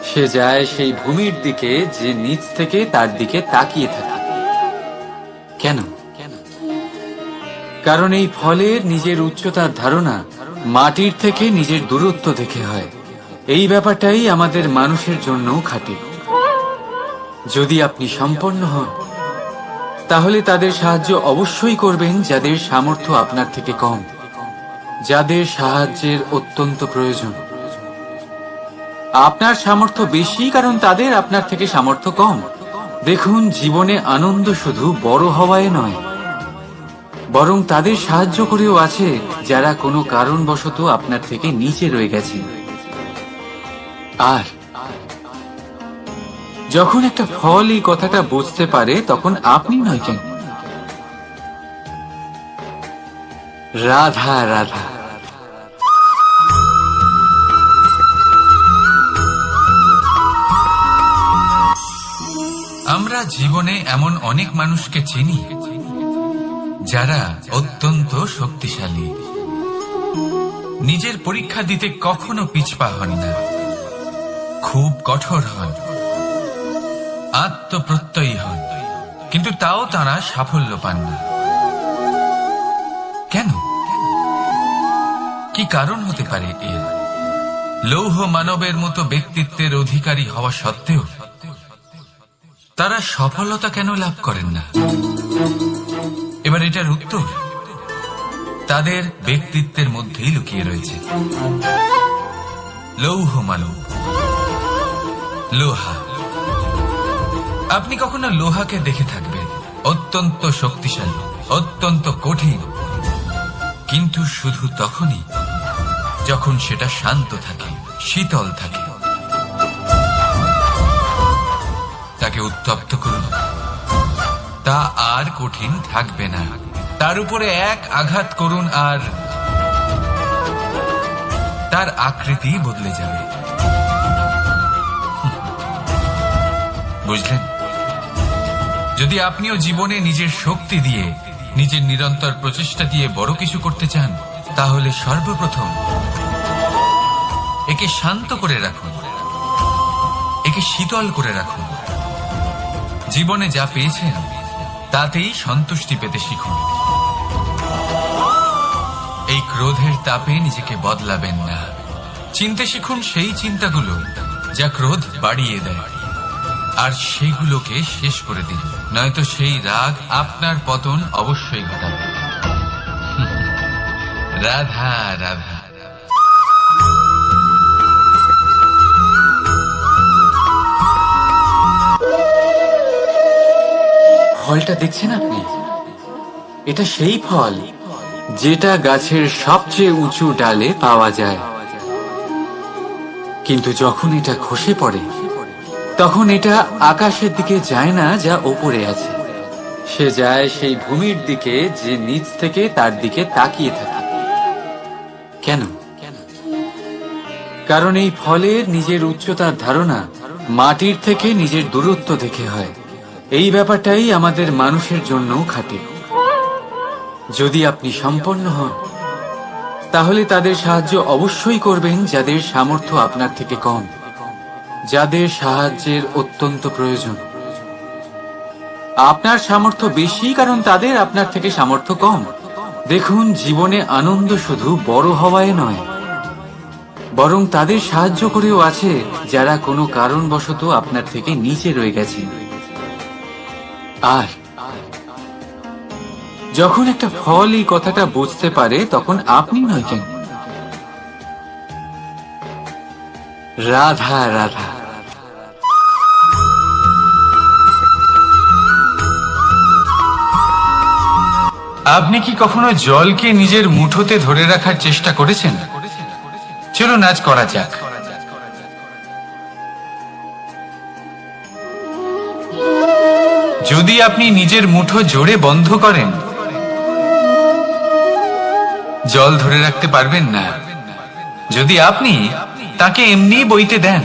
সে যায় সেই ভূমির দিকে যে নিচ থেকে তার দিকে তাকিয়ে থাকে। কেন? কারণ এই ফলের নিজের উচ্চতার ধারণা মাটির থেকে নিজের দূরত্ব দেখে হয়। এই ব্যাপারটাই আমাদের মানুষের জন্যও খাটে। যদি আপনি সম্পন্ন হন, তাহলে তাদের সাহায্য অবশ্যই করবেন যাদের সামর্থ্য আপনার থেকে কম, যাদের সাহায্যের অত্যন্ত প্রয়োজন। আপনার সামর্থ্য বেশি কারণ তাদের আপনার থেকে সামর্থ্য কম। দেখুন, জীবনে আনন্দ শুধু বড় হওয়ায় নয়, বরং তাদের সাহায্য করেও আছে যারা কোনো কারণবশত আপনার থেকে নিচে রয়ে গেছে। আর যখন একটা ফল এই কথাটা বুঝতে পারে, তখন আপনি নয় কেন, রাধা রাধা। আমরা জীবনে এমন অনেক মানুষকে চিনি যারা অত্যন্ত শক্তিশালী, নিজের পরীক্ষা দিতে কখনো পিছপা হন না, খুব কঠোর হন, আত্মপ্রত্যয়ী হন, কিন্তু তাও তারা সাফল্য পান না। কেন? কি কারণ হতে পারে এর? লৌহ মানবের মতো ব্যক্তিত্বের অধিকারী হওয়া সত্ত্বেও তারা সফলতা কেন লাভ করেন না? এবার এটার উত্তর তাদের ব্যক্তিত্বের মধ্যেই লুকিয়ে রয়েছে। লৌহ মানব, লোহা। আপনি কখনো লোহাকে দেখে থাকবেন অত্যন্ত শক্তিশালী, অত্যন্ত কঠিন, কিন্তু শুধু তখনই যখন সেটা শান্ত থাকে, শীতল থাকে। তাকে উত্তপ্ত করুন, তা আর কঠিন থাকবে না। তার উপরে এক আঘাত করুন আর তার আকৃতি বদলে যাবে। বুঝলেন? যদি আপনিও জীবনে নিজের শক্তি দিয়ে, নিজের নিরন্তর প্রচেষ্টা দিয়ে বড় কিছু করতে চান, তাহলে সর্বপ্রথম একে শান্ত করে রাখুন, একে শীতল করে রাখুন। জীবনে যা পেয়েছেন তাতেই সন্তুষ্টি পেতে শিখুন। এই ক্রোধের তাপে নিজেকে বদলাবেন না। চিনতে শিখুন সেই চিন্তাগুলো যা ক্রোধ বাড়িয়ে দেয়, আর সেগুলোকে শেষ করে দিন, নয়তো সেই রাগ আপনার পতন অবশ্যই ঘটাবে। রাধা রাধা। ফলটা দেখছেন আপনি? এটা সেই ফল যেটা গাছের সবচেয়ে উঁচু ডালে পাওয়া যায়, কিন্তু যখন এটা খসে পড়ে তখন এটা আকাশের দিকে যায় না যা ওপরে আছে, সে যায় সেই ভূমির দিকে যে নিচ থেকে তার দিকে তাকিয়ে থাকে। কেন? কারণ এই ফলের নিজের উচ্চতার ধারণা মাটির থেকে নিজের দূরত্ব দেখে হয়। এই ব্যাপারটাই আমাদের মানুষের জন্যও খাটে। যদি আপনি সম্পন্ন হন, তাহলে তাদের সাহায্য অবশ্যই করবেন যাদের সামর্থ্য আপনার থেকে কম, যাদের সাহায্যের অত্যন্ত প্রয়োজন। আপনার সামর্থ্য বেশি কারণ তাদের আপনার থেকে সামর্থ্য কম। দেখুন, জীবনে আনন্দ শুধু বড় হওয়ায় নয়, বরং তাদের সাহায্য করেও আছে যারা কোনো কারণবশত আপনার থেকে নিচে রয়ে গেছেন। আর যখন একটা ফল এই কথাটা বুঝতে পারে, তখন আপনি নয় কেন, রাধা রাধা। আপনি কি কখনো জলকে নিজের মুঠোতে ধরে রাখার চেষ্টা করেছেন? চলুন আজ করা যাক। যদি আপনি নিজের মুঠো জোরে বন্ধ করেন, জল ধরে রাখতে পারবেন না। যদি আপনি তাকে এমনি বইতে দেন,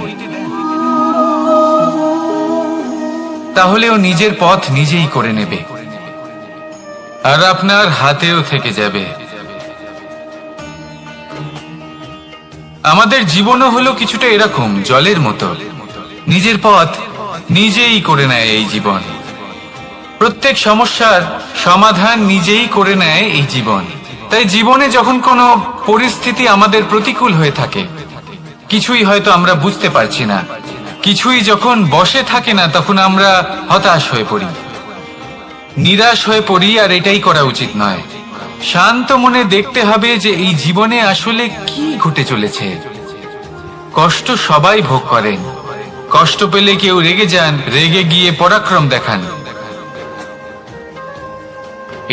তাহলে ও নিজের পথ নিজেই করে নেবে, আর আপনার হাতেও থেকে যাবে। আমাদের জীবনও হলো কিছুটা এরকম, জলের মতো। নিজের পথ নিজেই করে নেয় এই জীবন। প্রত্যেক সমস্যার সমাধান নিজেই করে নেয় এই জীবন। তাই জীবনে যখন কোনো পরিস্থিতি আমাদের প্রতিকূল হয়ে থাকে, কিছুই হয়তো আমরা বুঝতে পারছি না, কিছুই যখন বসে থাকে না, তখন আমরা হতাশ হয়ে পড়ি, নিরাশ হয়ে পড়ি। আর এটাই করা উচিত নয়। শান্ত মনে দেখতে হবে যে এই জীবনে আসলে কি ঘটে চলেছে। কষ্ট সবাই ভোগ করেন। কষ্ট পেলে কেউ রেগে যান, রেগে গিয়ে পরাক্রম দেখান।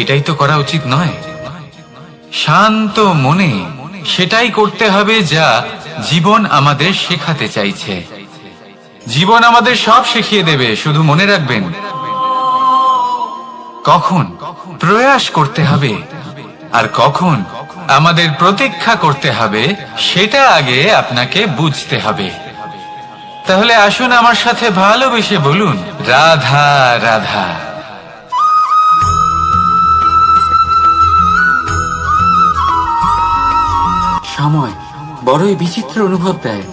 এটাই তো করা উচিত নয়। শান্ত মনে সেটাই করতে হবে যা জীবন আমাদের শেখাতে চাইছে। জীবন আমাদের সব শিখিয়ে দেবে, শুধু মনে রাখবেন কখন প্রয়াস করতে হবে আর কখন আমাদের প্রতীক্ষা করতে হবে, সেটা আগে আপনাকে বুঝতে হবে। তাহলে আসুন আমার সাথে ভালোবেসে বলুন, রাধা রাধা। সময় বড়ই বিচিত্র অনুভব দেয়।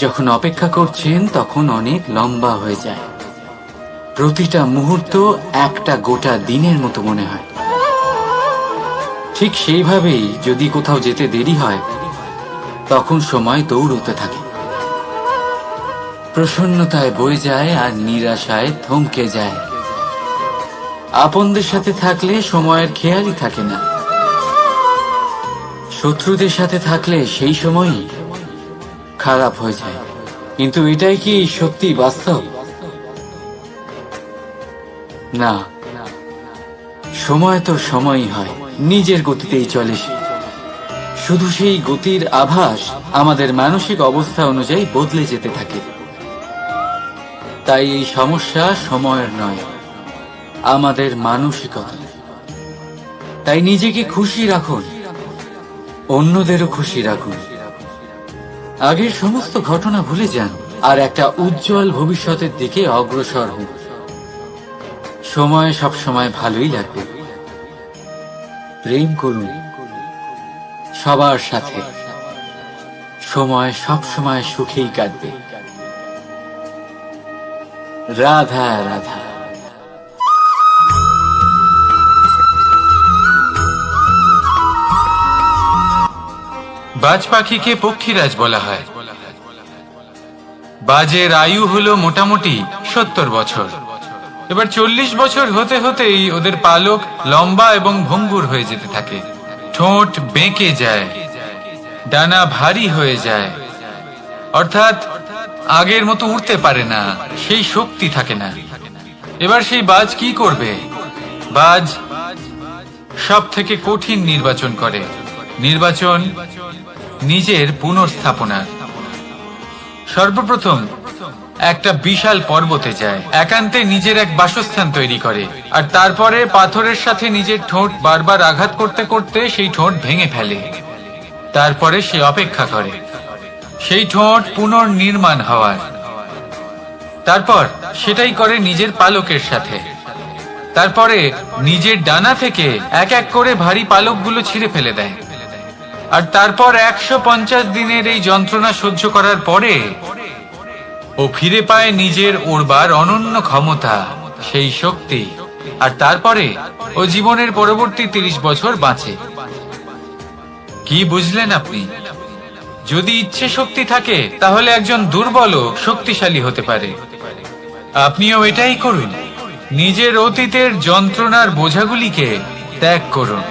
যখন অপেক্ষা করছেন তখন অনেক লম্বা হয়ে যায়। প্রতিটা মুহূর্ত একটা গোটা দিনের মতো মনে হয়। ঠিক সেইভাবেই যদি কোথাও যেতে দেরি হয়, তখন সময় দৌড়তে থাকে। প্রসন্নতায় বয়ে যায় আর নিরাশায় থমকে যায়। আপনদের সাথে থাকলে সময়ের খেয়ালই থাকে না। শত্রুদের সাথে থাকলে সেই সময়ই খারাপ হয়ে যায়। কিন্তু এটাই কি সত্যি বাস্তব? না, সময় তো সময়ই হয়, নিজের গতিতেই চলে সে। শুধু সেই গতির আভাস আমাদের মানসিক অবস্থা অনুযায়ী বদলে যেতে থাকে। তাই এই সমস্যা সময়ের নয়, আমাদের মানসিকতা। তাই নিজেকে খুশি রাখুন, অন্যদেরও খুশি রাখুন। আগের সমস্ত ঘটনা ভুলে যান আর একটা উজ্জ্বল ভবিষ্যতের দিকে অগ্রসর হন। সময় সবসময় ভালোই লাগবে। প্রেম করুন সবার সাথে, সময় সবসময় সুখেই কাটবে। রাধা রাধা। বাজ পাখিকে পক্ষীরাজ বলা হয়। বাজের আয়ু হলো মোটামুটি 70 বছর। এবার 40 বছর হতে হতেই ওদের পালক লম্বা এবং ভঙ্গুর হয়ে যেতে থাকে, ঠোঁট বেঁকে যায়, ডানা ভারী হয়ে যায়, অর্থাৎ আগের মতো উড়তে পারে না, সেই শক্তি থাকে না। এবার সেই বাজ কি করবে? বাজ সব থেকে কঠিন নির্বাচন করে, নির্বাচন নিজের পুনর্স্থাপনার। সর্বপ্রথম একটা বিশাল পর্বতে যায়, একান্তে নিজের এক বাসস্থান তৈরি করে, আর তারপরে পাথরের সাথে নিজের ঠোঁট বারবার আঘাত করতে করতে সেই ঠোঁট ভেঙে ফেলে। তারপরে সে অপেক্ষা করে সেই ঠোঁট পুনর্নির্মাণ হওয়ার। তারপর সেটাই করে নিজের পালকের সাথে। তারপরে নিজের ডানা থেকে এক এক করে ভারী পালকগুলো ছিঁড়ে ফেলে দেয়। আর তারপর 150 দিনের এই যন্ত্রণা সহ্য করার পরে ও ফিরে পায় নিজের ওড়বার অনন্য ক্ষমতা, সেই শক্তি। আর তারপরে ও জীবনের পরবর্তী 30 বছর বাঁচে। কি বুঝলেন আপনি? যদি ইচ্ছে শক্তি থাকে তাহলে একজন দুর্বলও শক্তিশালী হতে পারে। আপনিও এটাই করুন, নিজের অতীতের যন্ত্রণার বোঝাগুলিকে ত্যাগ করুন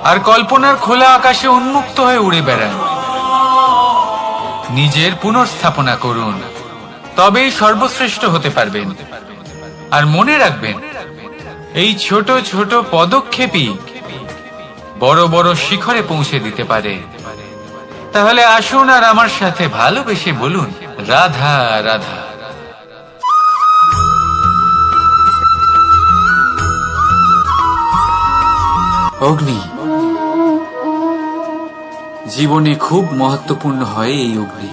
আর কল্পনার খোলা আকাশে উন্মুক্ত হয়ে উড়ে বেড়ান। নিজের পুনর্স্থাপনা করুন, তবেই সর্বশ্রেষ্ঠ হতে পারবেন। আর মনে রাখবেন, এই ছোট ছোট পদক্ষেপই বড় বড় শিখরে পৌঁছে দিতে পারে। তাহলে আসুন আর আমার সাথে ভালোবেসে বলুন, রাধা রাধা। অগ্নি জীবনে খুব মহত্বপূর্ণ হয়। এই অগ্নি,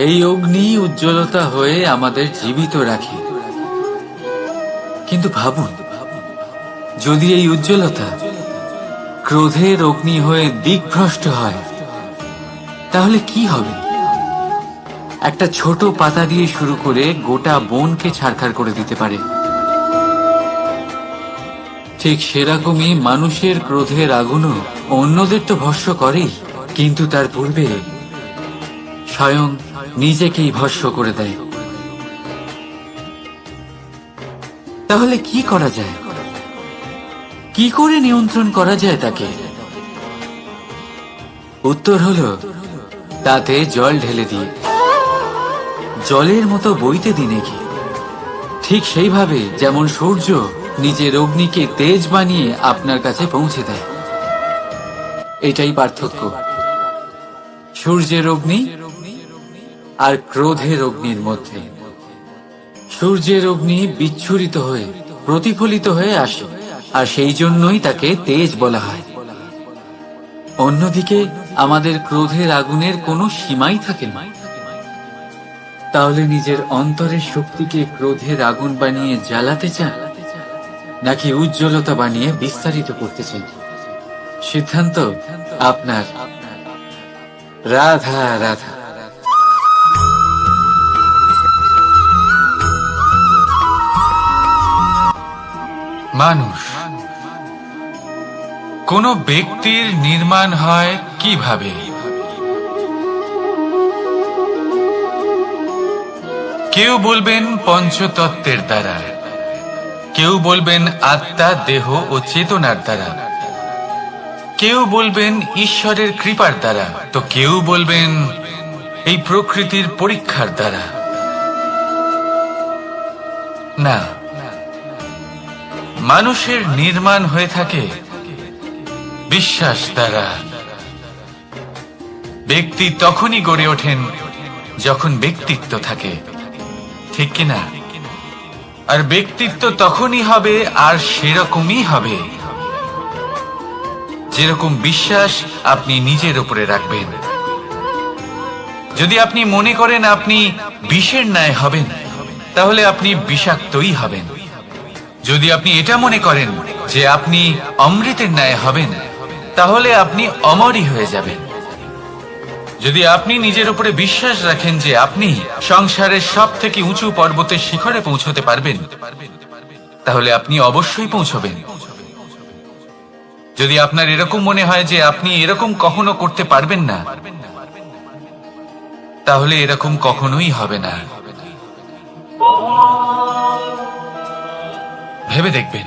এই অগ্নি উজ্জ্বলতা হয়ে আমাদের জীবিত রাখে। কিন্তু ভাবুন, যদি এই উজ্জ্বলতা ক্রোধের অগ্নি হয়ে দিকভ্রষ্ট হয়, তাহলে কি হবে? একটা ছোট পাতা দিয়ে শুরু করে গোটা বনকে ছারখার করে দিতে পারে। ঠিক সেরকমই মানুষের ক্রোধের আগুনও অন্যদের তো ভস্ম করেই, কিন্তু তার পূর্বে স্বয়ং নিজেকেই ভস্ম করে দেয়। তাহলে কি করা যায়? কি করে নিয়ন্ত্রণ করা যায় তাকে? উত্তর হলো, তাতে জল ঢেলে দিয়ে, জলের মতো বইতে দিন একে। ঠিক সেইভাবে যেমন সূর্য নিজের অগ্নিকে তেজ বানিয়ে আপনার কাছে পৌঁছে দেয়। এটাই পার্থক্য সূর্যের অগ্নি আর ক্রোধের অগ্নির মধ্যে। সূর্যের অগ্নি বিচ্ছুরিত হয়ে প্রতিফলিত হয়ে আসে, আর সেই জন্যই তাকে তেজ বলা হয়। অন্যদিকে আমাদের ক্রোধের আগুনের কোনো সীমাই থাকে না। তাহলে নিজের অন্তরের শক্তিকে ক্রোধের আগুন বানিয়ে জ্বালাতে চান, নাকি উজ্জ্বলতা বানিয়ে বিস্তারিত করতে চান? সিদ্ধান্ত আপনার। রাধা রাধা। মানুষ, কোন ব্যক্তির নির্মাণ হয় কিভাবে? কেউ বলবেন পঞ্চতত্ত্বের দ্বারা, কেউ বলবেন আত্মা, দেহ ও চেতনার দ্বারা, কেউ বলবেন ঈশ্বরের কৃপার দ্বারা, তো কেউ বলবেন এই প্রকৃতির পরীক্ষার দ্বারা। না, মানুষের নির্মাণ হয়ে থাকে বিশ্বাস দ্বারা। ব্যক্তি তখনই গড়ে ওঠেন যখন ব্যক্তিত্ব থাকে, ঠিক কিনা? আর ব্যক্তিত্ব তখনই হবে আর সেরকমই হবে যেরকম বিশ্বাস আপনি নিজের উপরে রাখবেন। যদি আপনি মনে করেন আপনি বিষের ন্যায় হবেন, তাহলে আপনি বিষাক্তই হবেন। যদি আপনি এটা মনে করেন যে আপনি অমৃতের ন্যায় হবেন, তাহলে আপনি অমরই হয়ে যাবেন। যদি আপনি নিজের উপরে বিশ্বাস রাখেন যে আপনি সংসারের সব থেকে উঁচু পর্বতের শিখরে পৌঁছতে পারবেন, তাহলে আপনি অবশ্যই পৌঁছবেন। যদি আপনার এরকম মনে হয় যে আপনি এরকম কখনো করতে পারবেন না, তাহলে এরকম কখনোই হবে না। ভেবে দেখবেন,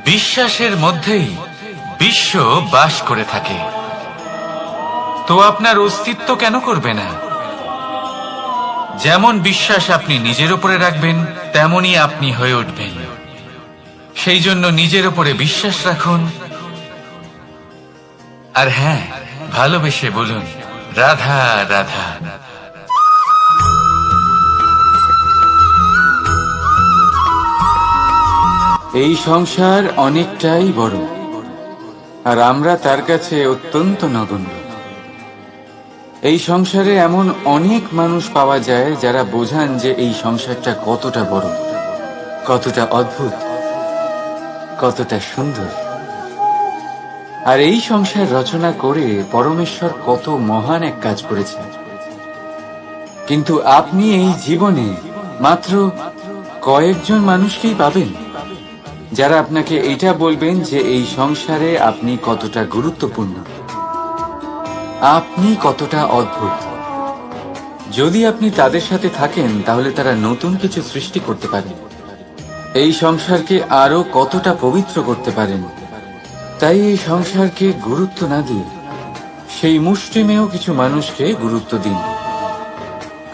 বিশ্বাসের মধ্যেই বিশ্ব বাস করে থাকে। তো আপনার অস্তিত্ব কেন করবে না? যেমন বিশ্বাস আপনি নিজের উপরে রাখবেন, তেমনই আপনি হয়ে উঠবেন। সেই জন্য নিজের উপরে বিশ্বাস রাখুন। আর হ্যাঁ, ভালোবেসে বলুন রাধা রাধা। এই সংসার অনেকটাই বড়, আর আমরা তার কাছে অত্যন্ত নগণ্য। এই সংসারে এমন অনেক মানুষ পাওয়া যায় যারা বোঝান যে এই সংসারটা কতটা বড়, কতটা অদ্ভুত, কতটা সুন্দর। আর এই সংসার রচনা করে পরমেশ্বর কত মহান এক কাজ করেছে। কিন্তু আপনি এই জীবনে মাত্র কয়েকজন মানুষকেই পাবেন যারা আপনাকে এটা বলবেন যে এই সংসারে আপনি কতটা গুরুত্বপূর্ণ, আপনি কতটা অদ্ভুত। যদি আপনি তাদের সাথে থাকেন, তাহলে তারা নতুন কিছু সৃষ্টি করতে পারেন, এই সংসারকে আরো কতটা পবিত্র করতে পারেন। তাই এই সংসারকে গুরুত্ব না দিয়ে সেই মুষ্টিমেয় কিছু মানুষকে গুরুত্ব দিন,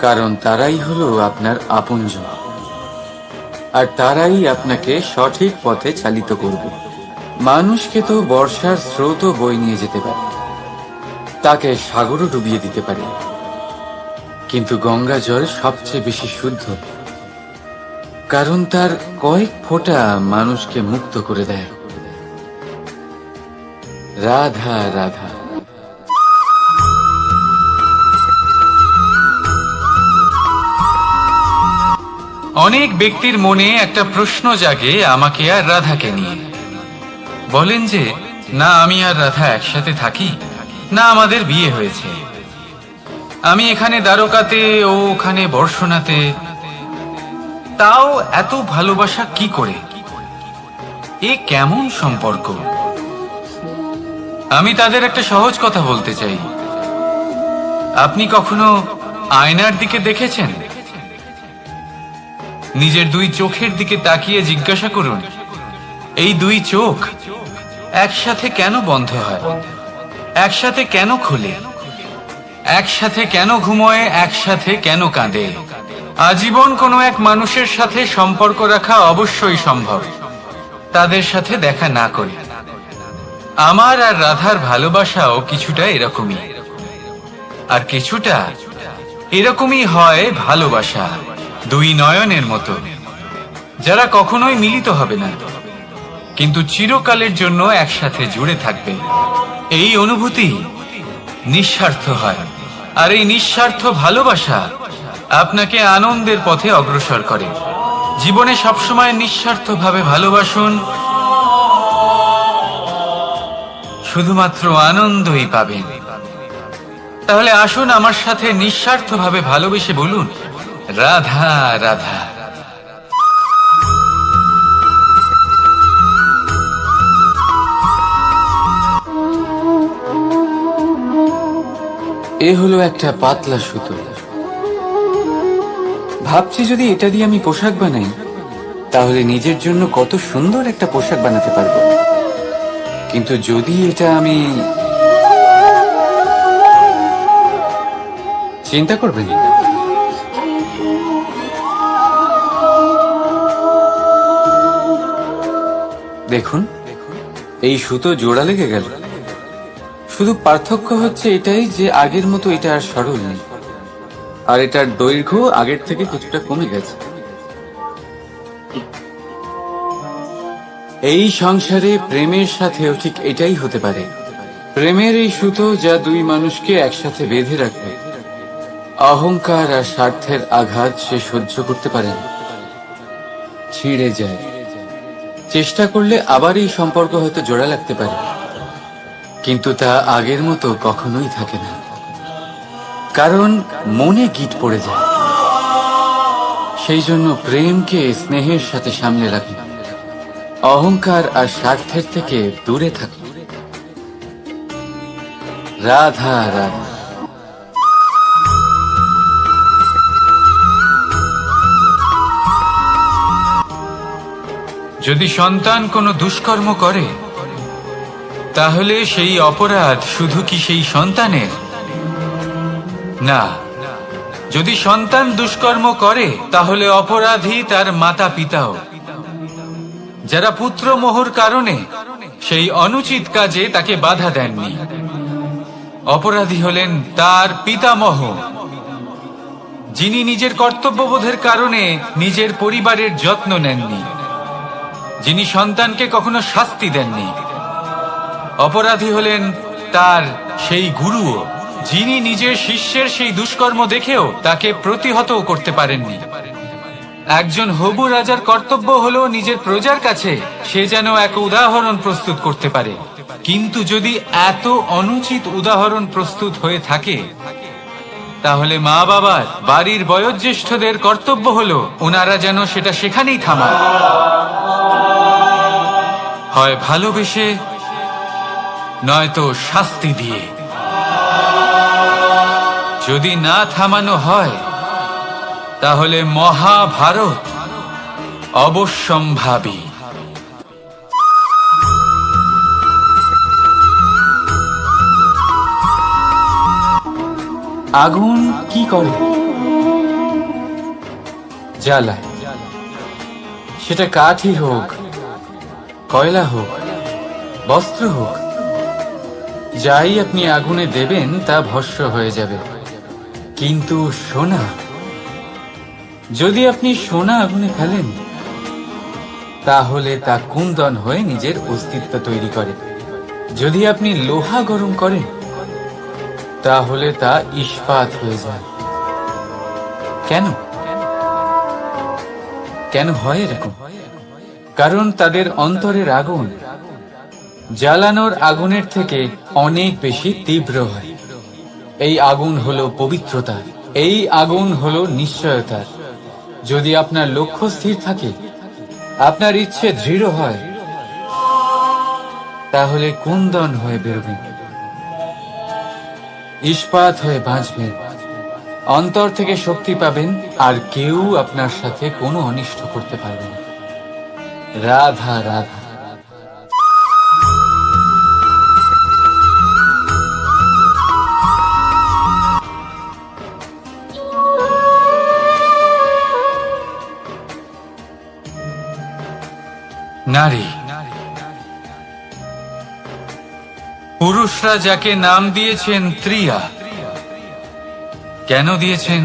কারণ তারাই হলো আপনার আপনজন, আর তারাই আপনাকে সঠিক পথে চালিত করবে। মানুষকে তো বর্ষার স্রোতও বয়ে নিয়ে যেতে পারে, তাকে সাগরও ডুবিয়ে দিতে পারে, কিন্তু গঙ্গা জল সবচেয়ে বেশি শুদ্ধ, কারণ তার কয়েক ফোঁটা মানুষকে মুক্ত করে দেয়। রাধা রাধা। অনেক ব্যক্তির মনে একটা প্রশ্ন জাগে আমাকে আর রাধাকে নিয়ে। বলেন যে না আমি আর রাধা একসাথে থাকি, না আমাদের বিয়ে হয়েছে, আমি এখানে দ্বারকাতে, ও ওখানে বর্ষণাতে, তাও এত ভালোবাসা কি করে? এ কেমন সম্পর্ক? আমি তাদের একটা সহজ কথা বলতে চাই। আপনি কখনো আয়নার দিকে দেখেছেন? নিজের দুই চোখের দিকে তাকিয়ে জিজ্ঞাসা করুন, এই দুই চোখ একসাথে কেন বন্ধ হয়, একসাথে কেন খোলে, একসাথে কেন ঘুমোয়, একসাথে কেন কাঁদে? আজীবন কোনো এক মানুষের সাথে সম্পর্ক রাখা অবশ্যই সম্ভব, তাদের সাথে দেখা না করে। আমার আর রাধার ভালোবাসাও কিছুটা এরকমই, আর কিছুটা এরকমই হয় ভালোবাসা দুই নয়নের মতো, যারা কখনোই মিলিত হবে না, কিন্তু চিরকালের জন্য একসাথে জুড়ে থাকবে। এই অনুভূতি নিঃস্বার্থ হয়, আর এই নিঃস্বার্থ ভালোবাসা আপনাকে আনন্দের পথে অগ্রসর করে। জীবনে সবসময় নিঃস্বার্থভাবে ভালোবাসুন, শুধুমাত্র আনন্দই পাবেন। তাহলে আসুন আমার সাথে নিঃস্বার্থভাবে ভালোবেসে বলুন রাধা রাধা। এ হলো একটা পাতলা সুতো। ভাবছি যদি এটা দিয়ে আমি পোশাক বানাই, তাহলে নিজের জন্য কত সুন্দর একটা পোশাক বানাতে পারবো। কিন্তু যদি এটা আমি চিন্তা করবেন না। দেখুন, এই সুতো জোড়া লেগে গেল। শুধু পার্থক্য হচ্ছে এটাই যে আগের মতো এটা আর সরল নেই, আর এটার দৈর্ঘ্য আগের থেকে কিছুটা কমে গেছে। এই সংসারে প্রেমের সাথেও ঠিক এটাই হতে পারে। প্রেমের এই সুতো যা দুই মানুষকে একসাথে বেঁধে রাখবে, অহংকার আর স্বার্থের আঘাত সে সহ্য করতে পারে না, ছিঁড়ে যায়। চেষ্টা করলে আবার এই সম্পর্ক হয়তো জোড়া লাগতে পারে, কিন্তু তা আগের মতো কখনোই থাকে না, কারণ মনে গিট পড়ে যায়। সেই জন্য প্রেমকে স্নেহের সাথে সামলে রাখুন, অহংকার আর স্বার্থের থেকে দূরে থাকুন। রাধা রাধা। যদি সন্তান কোনো দুষ্কর্ম করে, তাহলে সেই অপরাধ শুধু কি সেই সন্তানের? না, যদি সন্তান দুষ্কর্ম করে তাহলে অপরাধী তার মাতা পিতাও, যারা পুত্র মোহর কারণে সেই অনুচিত কাজে তাকে বাধা দেননি। অপরাধী হলেন তার পিতামহ, যিনি নিজের কর্তব্যবোধের কারণে নিজের পরিবারের যত্ন নেননি, যিনি সন্তানকে কখনো শাস্তি দেননি। অপরাধী হলেন তার সেই গুরুও, যিনি নিজের শিষ্যের সেই দুষ্কর্ম দেখেও তাকে প্রতিহত করতে পারেননি। একজন হবু রাজার কর্তব্য হলো নিজের প্রজার কাছে সে যেন এক উদাহরণ প্রস্তুত করতে পারে, কিন্তু যদি এত অনুচিত উদাহরণ প্রস্তুত হয়ে থাকে, তাহলে মা বাবার, বাড়ির বয়োজ্যেষ্ঠদের কর্তব্য হলো ওনারা যেন সেটা সেখানেই থামান, হয় ভালোবেসে নয়তো শাস্তি দিয়ে। যদি না থামানো হয় তাহলে মহাভারত অবশ্যম্ভাবী। আগুন কি করে? জ্বালায়। সেটা কাঠই হোক, কয়লা হোক, বস্ত্র হোক, যাই আপনি আগুনে দেবেন তা ভস্ম হয়ে যাবে। কিন্তু সোনা, যদি আপনি সোনা আগুনে ফেলেন, তাহলে তা কুন্দন হয়ে নিজের অস্তিত্ব তৈরি করে। যদি আপনি লোহা গরম করেন, তাহলে তা ইস্পাত হয়ে যায়। কেন? কেন হয় এরকম? কারণ তাদের অন্তরের আগুন জ্বালানোর আগুনের থেকে অনেক বেশি তীব্র হয়। এই আগুন হলো পবিত্রতা, এই আগুন হলো নিশ্চয়তার। যদি আপনার লক্ষ্য স্থির থাকে, আপনার ইচ্ছে দৃঢ় হয়, তাহলে কুন্দন হয়ে বেরোবেন, ইস্পাত হয়ে বাঁচবেন, অন্তর থেকে শক্তি পাবেন, আর কেউ আপনার সাথে কোনো অনিষ্ট করতে পারবে না। রাধা রাধা। নারী, পুরুষরা যাকে নাম দিয়েছেন ত্রিয়া, কেন দিয়েছেন,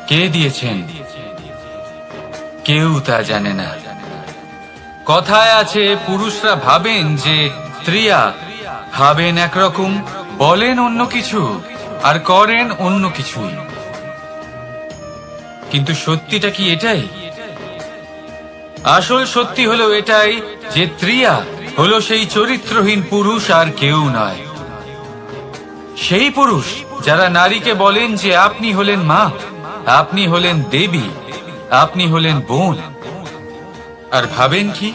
কে দিয়েছেন, কেউ তা জানে না। কথায় আছে, পুরুষরা ভাবেন যে ত্রিয়া, ভাবেন একরকম, বলেন অন্য কিছু, আর করেন অন্য কিছুই। কিন্তু সত্যিটা কি এটাই? আসল সত্যি হলো এটাই যে ত্রিয়া হলো সেই চরিত্রহীন পুরুষ আর কেউ নয়। সেই পুরুষ যারা নারীকে বলেন যে আপনি হলেন মা, আপনি হলেন দেবী, আপনি হলেন বোন, আর ভাবেন কি?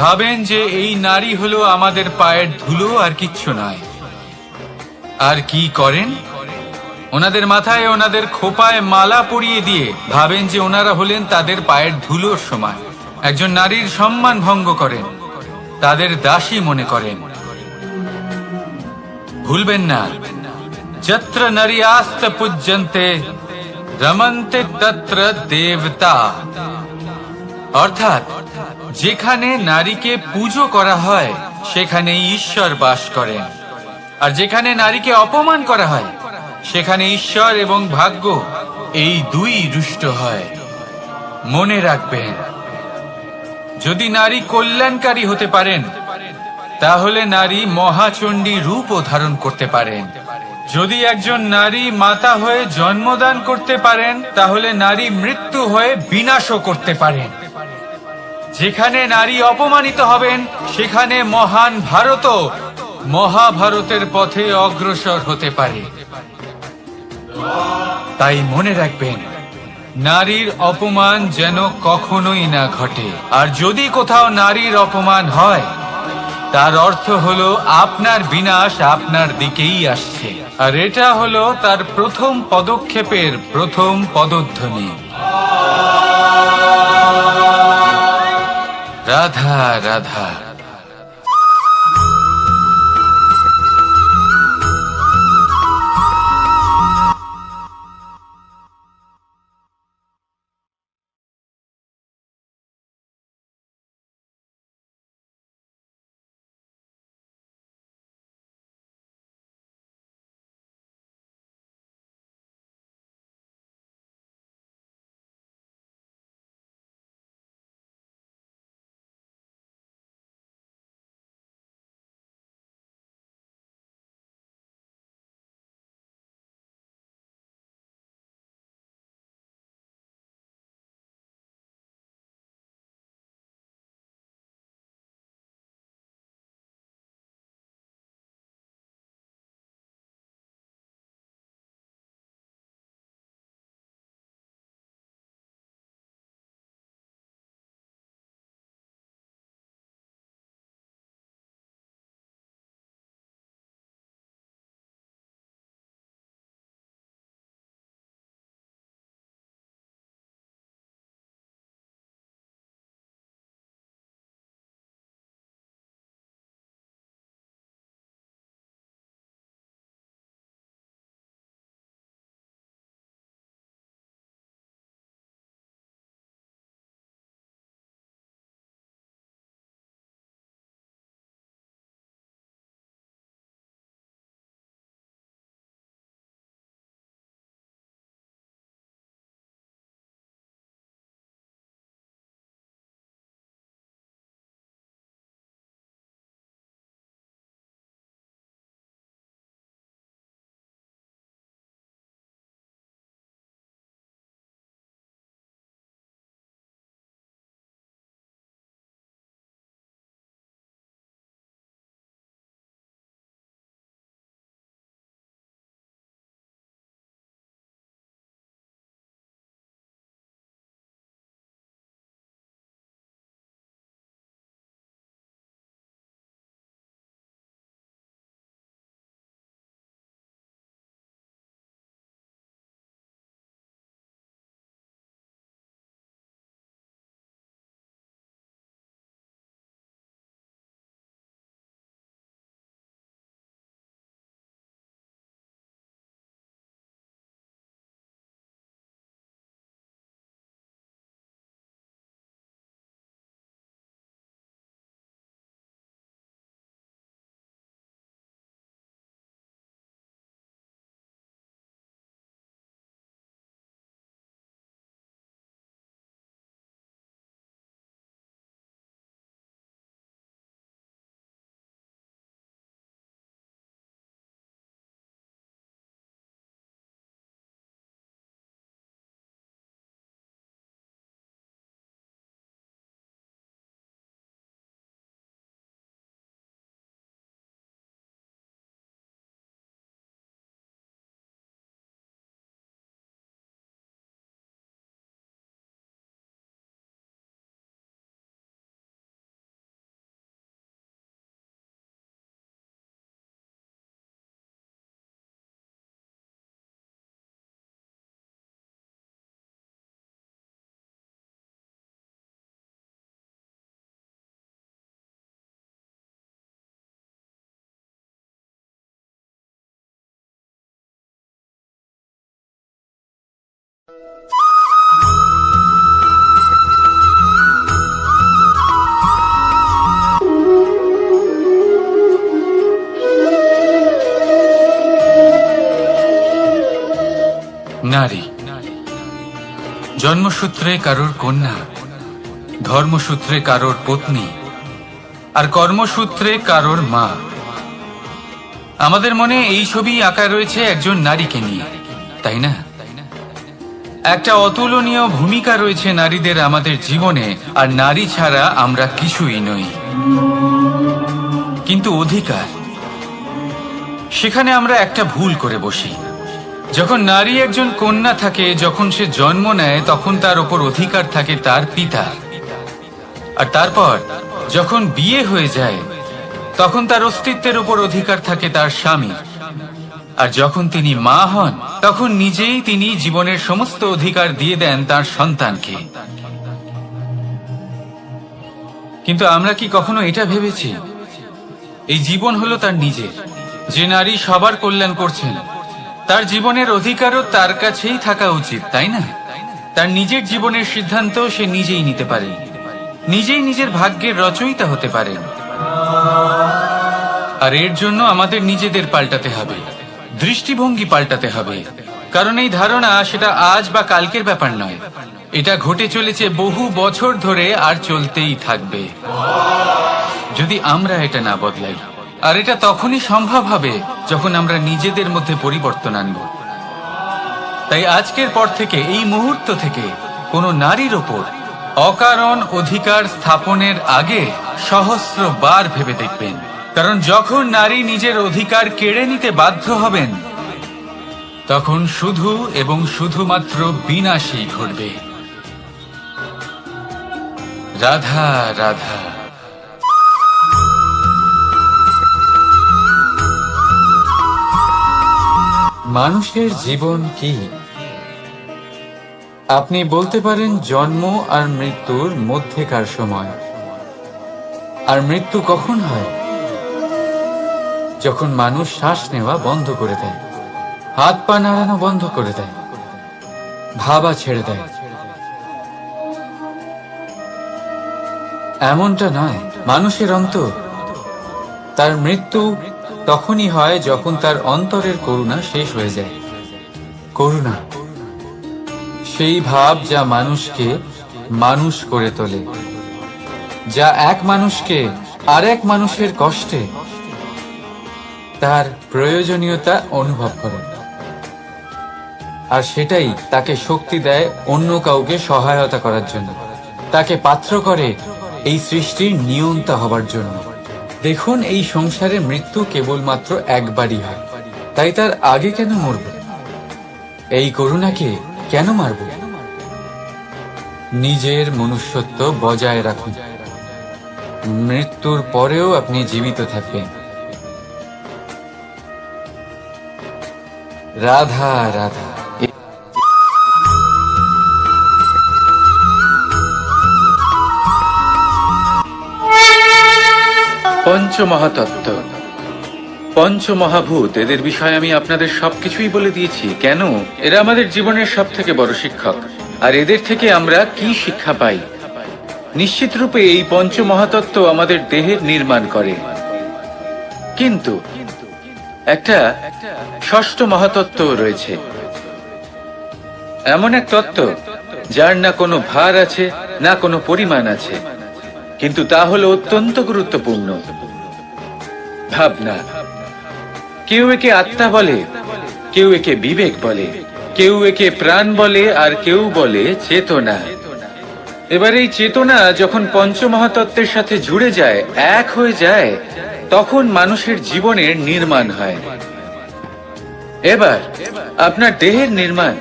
ভাবেন যে এই নারী হলো আমাদের পায়ের ধুলো আর কিচ্ছু নয়। আর কি করেন? ওনাদের মাথায়, ওনাদের খোপায় মালা পরিয়ে দিয়ে ভাবেন যে ওনারা হলেন তাদের পায়ের ধুলোর সমান। একজন নারীর সম্মান ভঙ্গ করেন, তাদের দাসী মনে করেন। ভুলবেন না যত্র নারীয়াস্ত পূজ্যন্তে রমন্তে তত্র দেবতা। অর্থাৎ যেখানে নারীকে পুজো করা হয় সেখানে ঈশ্বর বাস করেন, আর যেখানে নারীকে অপমান করা হয় সেখানে ঈশ্বর এবং ভাগ্য এই দুই রুষ্ট হয়। মনে রাখবেন, যদি নারী কল্যাণকারী হতে পারেন তাহলে নারী মহাচণ্ডী রূপও ধারণ করতে পারেন। যদি একজন নারী মাতা হয়ে জন্মদান করতে পারেন তাহলে নারী মৃত্যু হয়ে বিনাশও করতে পারেন। যেখানে নারী অপমানিত হবেন সেখানে মহান ভারতও মহাভারতের পথে অগ্রসর হতে পারে। তাই মনে রাখবেন, নারীর অপমান যেন কখনোই না ঘটে। আর যদি কোথাও নারীর অপমান হয় তার অর্থ হলো আপনার বিনাশ আপনার দিকেই আসছে, আর এটা হলো তার প্রথম পদক্ষেপের প্রথম পদধ্বনি। রাধা রাধা। নারী জন্মসূত্রে কারোর কন্যা, ধর্মসূত্রে কারোর পত্নী, আর কর্মসূত্রে কারোর মা। আমাদের মনে এই ছবি আঁকা রয়েছে একজন নারীকে নিয়ে, তাই না? একটা অতুলনীয় ভূমিকা রয়েছে নারীদের আমাদের জীবনে, আর নারী ছাড়া আমরা কিছুই নই। কিন্তু অধিকার, সেখানে আমরা একটা ভুল করে বসি। যখন নারী একজন কন্যা থাকে, যখন সে জন্ম নেয়, তখন তার ওপর অধিকার থাকে তার পিতা। আর তারপর যখন বিয়ে হয়ে যায়, তখন তার অস্তিত্বের উপর অধিকার থাকে তার স্বামী। আর যখন তিনি মা হন, তখন নিজেই তিনি জীবনের সমস্ত অধিকার দিয়ে দেন তার সন্তানকে। কিন্তু আমরা কি কখনো এটা ভেবেছি এই জীবন হলো তার নিজের? যে নারী সবার কল্যাণ করছেন, তার জীবনের অধিকারও তার কাছেই থাকা উচিত, তাই না? তার নিজের জীবনের সিদ্ধান্ত সে নিজেই নিতে পারে, নিজেই নিজের ভাগ্যের রচয়িতা হতে পারেন। আর এর জন্য আমাদের নিজেদের পাল্টাতে হবে, দৃষ্টিভঙ্গি পাল্টাতে হবে। কারণ এই ধারণা সেটা আজ বা কালকের ব্যাপার নয়, এটা ঘটে চলেছে বহু বছর ধরে, আর চলতেই থাকবে যদি আমরা এটা না বদলাই। আর এটা তখনই সম্ভব হবে যখন আমরা নিজেদের মধ্যে পরিবর্তন আনব। তাই আজকের পর থেকে, এই মুহূর্ত থেকে, কোনো নারীর ওপর অকারণ অধিকার স্থাপনের আগে সহস্রবার ভেবে দেখবেন। কারণ যখন নারী নিজের অধিকার কেড়ে নিতে বাধ্য হবেন, তখন শুধু এবং শুধুমাত্র বিনাশই ঘটবে। রাধা রাধা। মানুষের জীবন কি? আপনি বলতে পারেন জন্ম আর মৃত্যুর মধ্যেকার সময়। আর মৃত্যু কখন হয়? যখন মানুষ শ্বাস নেওয়া বন্ধ করে দেয়, হাত পা নাড়ানো বন্ধ করে দেয়, ভাবা ছেড়ে দেয়। এমনটা নয়, মানুষের অন্তর। তার মৃত্যু তখনই হয় যখন তার অন্তরের করুণা শেষ হয়ে যায়। করুণা, সেই ভাব যা মানুষকে মানুষ করে তোলে, যা এক মানুষকে আরেক মানুষের কষ্টে তার প্রয়োজনীয়তা অনুভব করে। আর সেটাই তাকে শক্তি দেয় অন্য কাউকে সহায়তা করার জন্য, তাকে পাত্র করে এই সৃষ্টির নিয়ন্তা হবার জন্য। দেখুন, এই সংসারে মৃত্যু কেবলমাত্র একবারই হয়, তাই তার আগে কেন মরব? এই করুণাকে কেন মারব? নিজের মনুষ্যত্ব বজায় রাখুন। মৃত্যুর পরেও আপনি জীবিত থাকবেন। রাধা রাধা। পঞ্চমহাতত্ত্ব, পঞ্চমহাভূত, এদের বিষয়ে আমি আপনাদের সবকিছুই বলে দিয়েছি। কেন? এরা আমাদের জীবনের সব থেকে বড় শিক্ষক। আর এদের থেকে আমরা কি শিক্ষা পাই? নিশ্চিত রূপে এই পঞ্চমহাতত্ত্ব আমাদের দেহের নির্মাণ করে। কিন্তু একটা ষষ্ঠ মহাতত্ত্ব রয়েছে, এমন এক তত্ত্ব যার না কোনো ভার আছে, না কোনো পরিমাণ আছে, কিন্তু তা হলো অত্যন্ত গুরুত্বপূর্ণ। ভাবনা। কেউ একে আত্মা বলে, কেউ একে বিবেক বলে, কেউ একে প্রাণ বলে, আর কেউ বলে চেতনা। এবার এই চেতনা যখন পঞ্চমহাতত্ত্বের সাথে জুড়ে যায়, এক হয়ে যায়, তখন মানুষের জীবনের নির্মাণ হয়। এবার আপনার দেহের নির্মাণ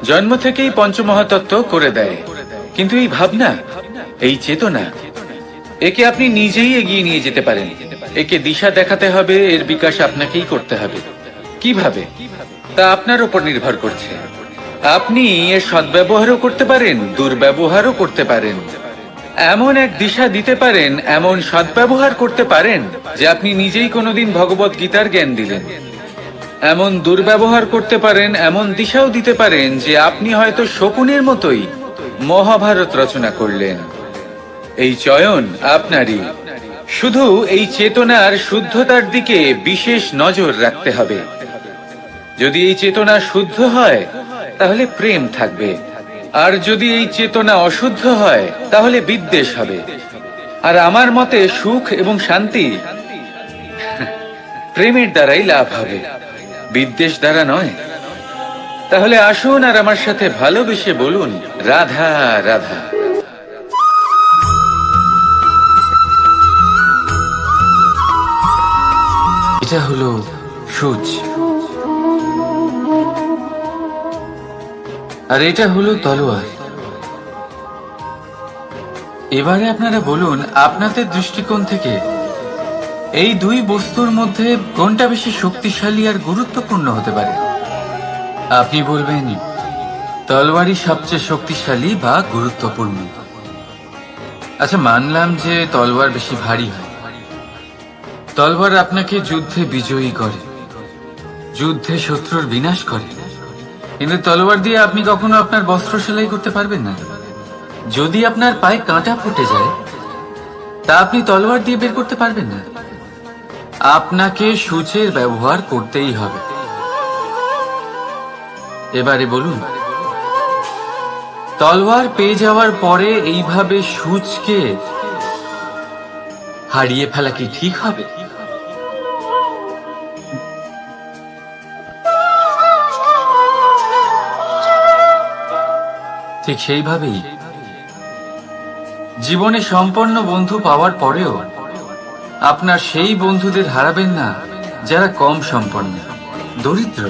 জন্ম থেকেই পঞ্চমহাতত্ত্ব করে দেয়। কিন্তু এই ভাবনা, এই চেতনা, একে আপনি নিজেই এগিয়ে নিয়ে যেতে পারেন। একে দিশা দেখাতে হবে, এর বিকাশ আপনাকেই করতে হবে। কিভাবে? তা আপনার উপর নির্ভর করছে। আপনি এর সদ্ব্যবহারও করতে পারেন, দুর্ব্যবহারও করতে পারেন। এমন এক দিশা দিতে পারেন, এমন সদ্ব্যবহার করতে পারেন যে আপনি নিজেই কোনোদিন ভগবত গীতার জ্ঞান দিলেন। এমন দুর্ব্যবহার করতে পারেন, এমন দিশাও দিতে পারেন যে আপনি হয়তো শকুনের মতোই মহাভারত রচনা করলেন। এই চয়ন আপনারই। শুধু এই চেতনার শুদ্ধতার দিকে বিশেষ নজর রাখতে হবে। যদি এই চেতনা শুদ্ধ হয় তাহলে প্রেম থাকবে, আর যদি এই চেতনা অশুদ্ধ হয় তাহলে বিদ্বেষ হবে। আর আমার মতে সুখ এবং শান্তি প্রেমের দ্বারাই লাভ হবে, বিদ্বেষ দ্বারা নয়। তাহলে আসুন আর আমার সাথে ভালোবেসে বলুন, রাধা রাধা। এটা হলো সূচ, আর এটা হলো তলোয়ার। এবারে আপনারা বলুন, আপনাদের দৃষ্টিকোণ থেকে এই দুই বস্তুর মধ্যে কোনটা বেশি শক্তিশালী আর গুরুত্বপূর্ণ হতে পারে? আপনি বলবেন তলোয়ারই সবচেয়ে শক্তিশালী বা গুরুত্বপূর্ণ। আচ্ছা, মানলাম যে তলোয়ার বেশি ভারী হয়। তলোয়ার আপনাকে যুদ্ধে বিজয়ী করে, যুদ্ধে শত্রুর বিনাশ করে, কিন্তু তলোয়ার দিয়ে আপনি কখনো আপনার বস্ত্র সেলাই করতে পারবেন না। যদি আপনার পায়ে কাঁটা ফুটে যায় তা আপনি তলোয়ার দিয়ে বের করতে পারবেন না। আপনাকে সূচের ব্যবহার করতেই হবে। এবারে বলুন, তলোয়ার পেয়ে যাওয়ার পরে এইভাবে সূচকে হারিয়ে ফেলা কি ঠিক হবে? ঠিক সেইভাবেই জীবনে সম্পন্ন বন্ধু পাওয়ার পরেও আপনার সেই বন্ধুদের হারাবেন না যারা কম সম্পন্ন, দরিদ্র।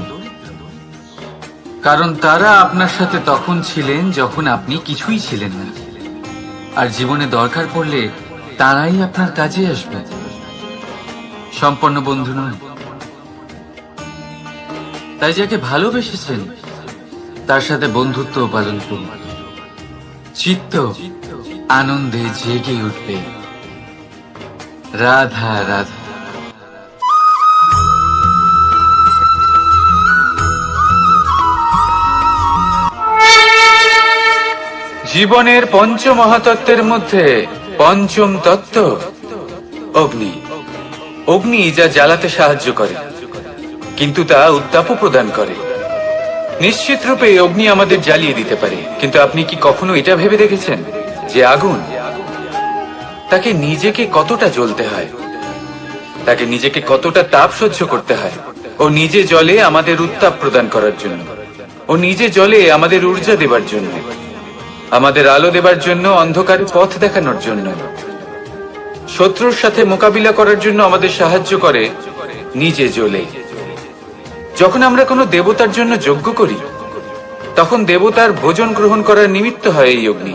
কারণ তারা আপনার সাথে তখন ছিলেন যখন আপনি কিছুই ছিলেন না, আর জীবনে দরকার পড়লে তারাই আপনার কাজে আসবে, সম্পন্ন বন্ধু নয়। তাই যাকে ভালোবেসেছেন তার সাথে বন্ধুত্ব পালন করুন। চিত্ত আনন্দে জেগে উঠবে। রাধা রাধা। জীবনের পঞ্চ মহাতত্ত্বের মধ্যে পঞ্চম তত্ত্ব অগ্নি। অগ্নি যা জ্বালাতে সাহায্য করে, কিন্তু তা উত্তাপও প্রদান করে। নিশ্চিত রূপে অগ্নি আমাদের জ্বালিয়ে দিতে পারে, কিন্তু আপনি কি কখনো এটা ভেবে দেখেছেন যে আগুন, তাকে নিজেকে কতটা জ্বলতে হয়, তাকে নিজেকে কতটা তাপ সহ্য করতে হয়? ও নিজে জ্বলে আমাদের উত্তাপ প্রদান করার জন্য, ও নিজে জ্বলে আমাদের ঊর্জা দেবার জন্য, আমাদের আলো দেবার জন্য, অন্ধকারে পথ দেখানোর জন্য, শত্রুর সাথে মোকাবিলা করার জন্য আমাদের সাহায্য করে, নিজে জ্বলে। যখন আমরা কোনো দেবতার জন্য যজ্ঞ করি তখন দেবতার ভোজন গ্রহণ করার নিমিত্ত হয় এই অগ্নি।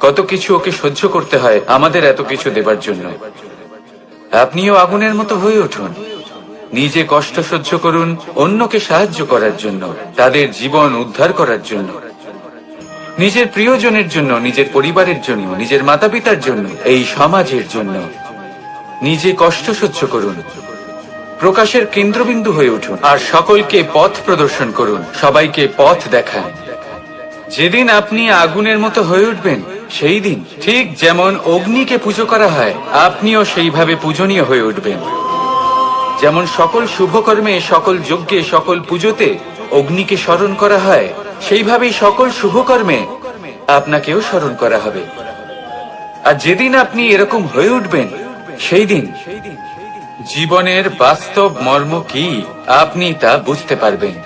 কত কিছু ওকে সহ্য করতে হয় আমাদের এত কিছু দেবার জন্য। আপনিও আগুনের মতো হয়ে উঠুন, নিজে কষ্ট সহ্য করুন অন্যকে সাহায্য করার জন্য, তাদের জীবন উদ্ধার করার জন্য, নিজের প্রিয়জনের জন্য, নিজের পরিবারের জন্য, নিজের মাতা পিতার জন্য, এই সমাজের জন্য। নিজে কষ্ট সহ্য করুন, প্রকাশের কেন্দ্রবিন্দু হয়ে উঠুন, আর সকলকে পথ প্রদর্শন করুন, সবাইকে পথ দেখান। যেদিন আপনি আগুনের মতো হয়ে উঠবেন সেই দিন ঠিক যেমন অগ্নিকে পুজো করা হয়, আপনিও সেইভাবে পূজনীয় হয়ে উঠবেন। যেমন সকল শুভকর্মে, সকল যজ্ঞে, সকল পুজোতে অগ্নিকে স্মরণ করা হয়, সেইভাবেই সকল শুভকর্মে আপনাকেও স্মরণ করা হবে। আর যেদিন আপনি এরকম হয়ে উঠবেন সেই দিন জীবনের বাস্তব মর্ম কি আপনি তা বুঝতে পারবেন।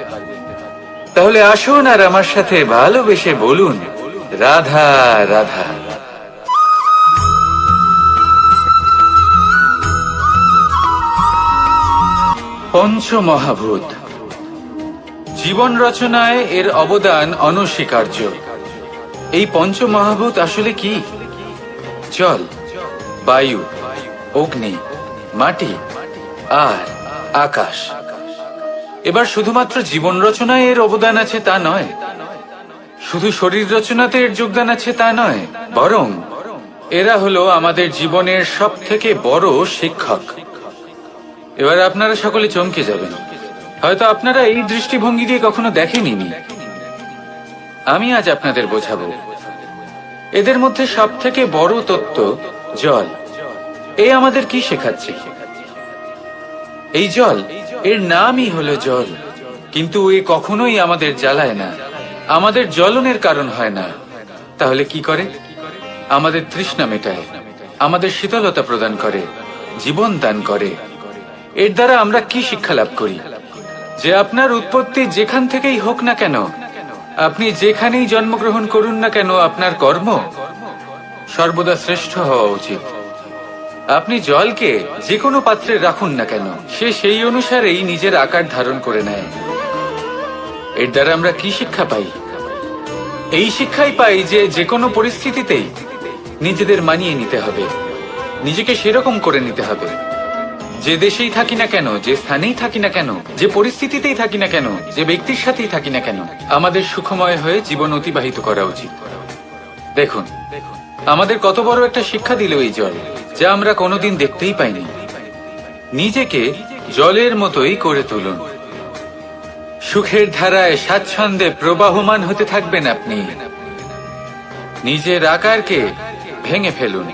তাহলে আসুন আর আমার সাথে ভালোবেসে বলুন, রাধা রাধা। পঞ্চ মহাভূত। জীবন রচনায় এর অবদান অনস্বীকার্য। এই পঞ্চ মহাভূত আসলে কি? জল, বায়ু, অগ্নি, মাটি আর আকাশ। এবার শুধুমাত্র জীবন রচনায় এর অবদান আছে তা নয়, শুধু শরীর রচনাতে এর যোগদান আছে তা নয়, বরং এরা হলো আমাদের জীবনের সব থেকে বড় শিক্ষক। এবার আপনারা সকলে চমকে যাবেন, হয়তো আপনারা এই দৃষ্টিভঙ্গি দিয়ে কখনো দেখেননি। আমি আজ আপনাদের বোঝাবো। এদের মধ্যে সব থেকে বড় তত্ত্ব জল। এ আমাদের কি শেখাচ্ছে? এই জল, এর নামই হলো জল, কিন্তু এ কখনোই আমাদের জ্বালায় না, আমাদের জ্বলনের কারণ হয় না। তাহলে কি করে? আমাদের তৃষ্ণা মেটায়, আমাদের শীতলতা প্রদান করে, জীবন দান করে। এর দ্বারা আমরা কি শিক্ষা লাভ করি? যে আপনার উৎপত্তি যেখান থেকেই হোক না কেন, আপনি যেখানেই জন্মগ্রহণ করুন না কেন, আপনার কর্ম সর্বদা শ্রেষ্ঠ হওয়া উচিত। আপনি জলকে যে কোনো পাত্রে রাখুন না কেন, সে সেই অনুসারেই নিজের আকার ধারণ করে নেয়। এর দ্বারা আমরা কি শিক্ষা পাই? এই শিক্ষাই পাই যে যে কোনো পরিস্থিতিতেই নিজেদের মানিয়ে নিতে হবে, নিজেকে সেরকম করে নিতে হবে। যে দেশেই থাকি না কেন, যে স্থানেই থাকি না কেন, যে পরিস্থিতিতেই থাকি না কেন, যে ব্যক্তির সাথেই থাকি না কেন, আমাদের সুখময় হয়ে জীবন অতিবাহিত করা উচিত। দেখুন, আমাদের কত বড় একটা শিক্ষা দিল এই জল, যা আমরা কোনোদিন দেখতেই পাইনি। নিজেকে জলের মতোই করে তুলুন। সুখের ধারায় স্বাচ্ছন্দ্যে প্রবাহমান হতে থাকবেন আপনি। নিজের আকারকে ভেঙে ফেলুন,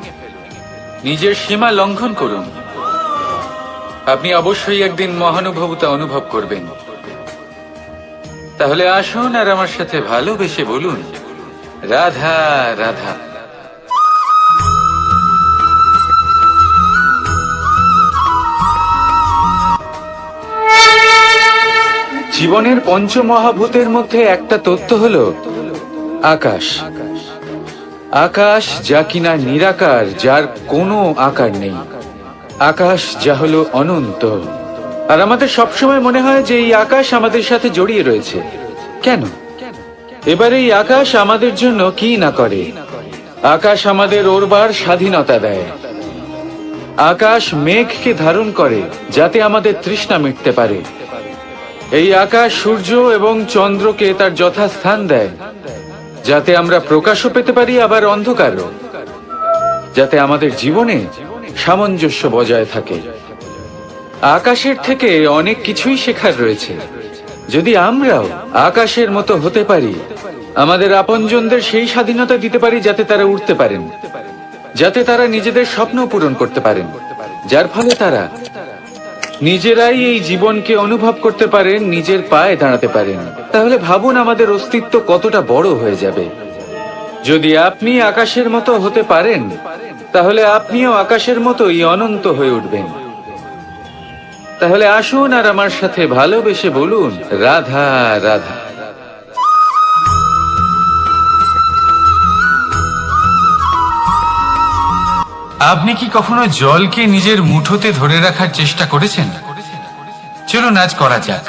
নিজের সীমা লঙ্ঘন করুন। আপনি অবশ্যই একদিন মহানুভবতা অনুভব করবেন। তাহলে আসুন আর আমার সাথে ভালোবেসে বলুন, রাধা রাধা। জীবনের পঞ্চমহাভূতের মধ্যে একটা তত্ত্ব হলো আকাশ। আকাশ যা কিনা নিরাকার, যার কোনো আকার নেই। আকাশ যা হলো অনন্ত। আর আমাদের সবসময় মনে হয় যে এই আকাশ আমাদের সাথে জড়িয়ে রয়েছে। কেন? এবার এই আকাশ আমাদের জন্য কি না করে। আকাশ আমাদের ওড়বার স্বাধীনতা দেয়। আকাশ মেঘকে ধারণ করে যাতে আমাদের তৃষ্ণা মিটতে পারে। এই আকাশ সূর্য এবং চন্দ্রকে তার যথাস্থান দেয় যাতে আমরা প্রকাশও পেতে পারি, আবার অন্ধকারও, যাতে আমাদের জীবনে সামঞ্জস্য বজায় থাকে। আকাশের থেকে অনেক কিছুই শেখার রয়েছে। যদি আমরাও আকাশের মতো হতে পারি, আমাদের আপনজনদের সেই স্বাধীনতা দিতে পারি যাতে তারা উঠতে পারেন, যাতে তারা নিজেদের স্বপ্ন পূরণ করতে পারেন, যার ফলে তারা নিজেরাই এই জীবনকে অনুভব করতে পারেন, নিজের পায়ে দাঁড়াতে পারেন, তাহলে ভাবুন আমাদের অস্তিত্ব কতটা বড় হয়ে যাবে। যদি আপনি আকাশের মতো হতে পারেন, তাহলে আপনিও আকাশের মতোই অনন্ত হয়ে উঠবেন। তাহলে আসুন আর আমার সাথে ভালোবেসে বলুন, রাধা রাধা। আপনি কি কখনো জলকে নিজের মুঠোতে ধরে রাখার চেষ্টা করেছেন? চলুন আজ করা যাক।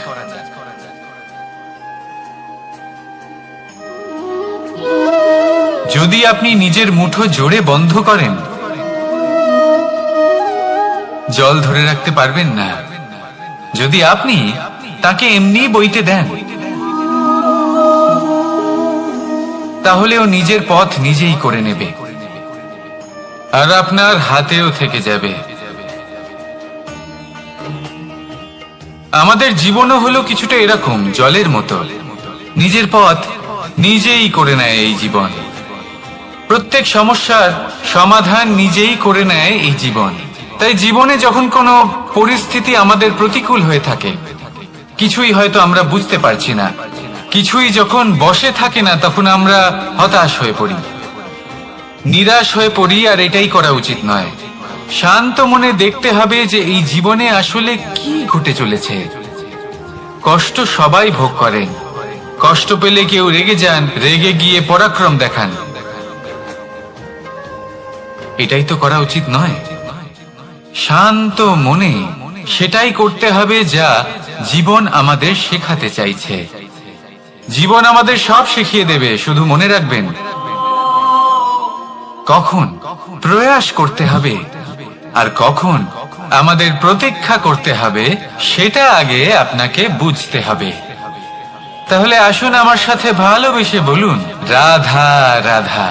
যদি আপনি নিজের মুঠো জোরে বন্ধ করেন, জল ধরে রাখতে পারবেন না। যদি আপনি তাকে এমনি বইতে দেন, তাহলে ও নিজের পথ নিজেই করে নেবে, আর আপনার হাতেও থেকে যাবে। আমাদের জীবনও হলো কিছুটা এরকম, জলের মতো। নিজের পথ নিজেই করে নেয় এই জীবন। প্রত্যেক সমস্যার সমাধান নিজেই করে নেয় এই জীবন। তাই জীবনে যখন কোনো পরিস্থিতি আমাদের প্রতিকূল হয়ে থাকে, কিছুই হয়তো আমরা বুঝতে পারছি না, কিছুই যখন বসে থাকে না, তখন আমরা হতাশ হয়ে পড়ি, নিরাশ হয়ে পড়ি। আর এটাই করা উচিত নয়। শান্ত মনে দেখতে হবে যে এই জীবনে আসলে কি ঘটে চলেছে। কষ্ট সবাই ভোগ করেন। কষ্ট পেলে কেউ রেগে যান, রেগে গিয়ে পরাক্রম দেখান। এটাই তো করা উচিত নয়। শান্ত মনে সেটাই করতে হবে যা জীবন আমাদের শেখাতে চাইছে। জীবন আমাদের সব শিখিয়ে দেবে, শুধু মনে রাখবেন কখন প্রয়াস করতে হবে আর কখন আমাদের প্রতীক্ষা করতে হবে, সেটা আগে আপনাকে বুঝতে হবে। তাহলে আসুন আমার সাথে ভালোবেসে বলুন, রাধা রাধা।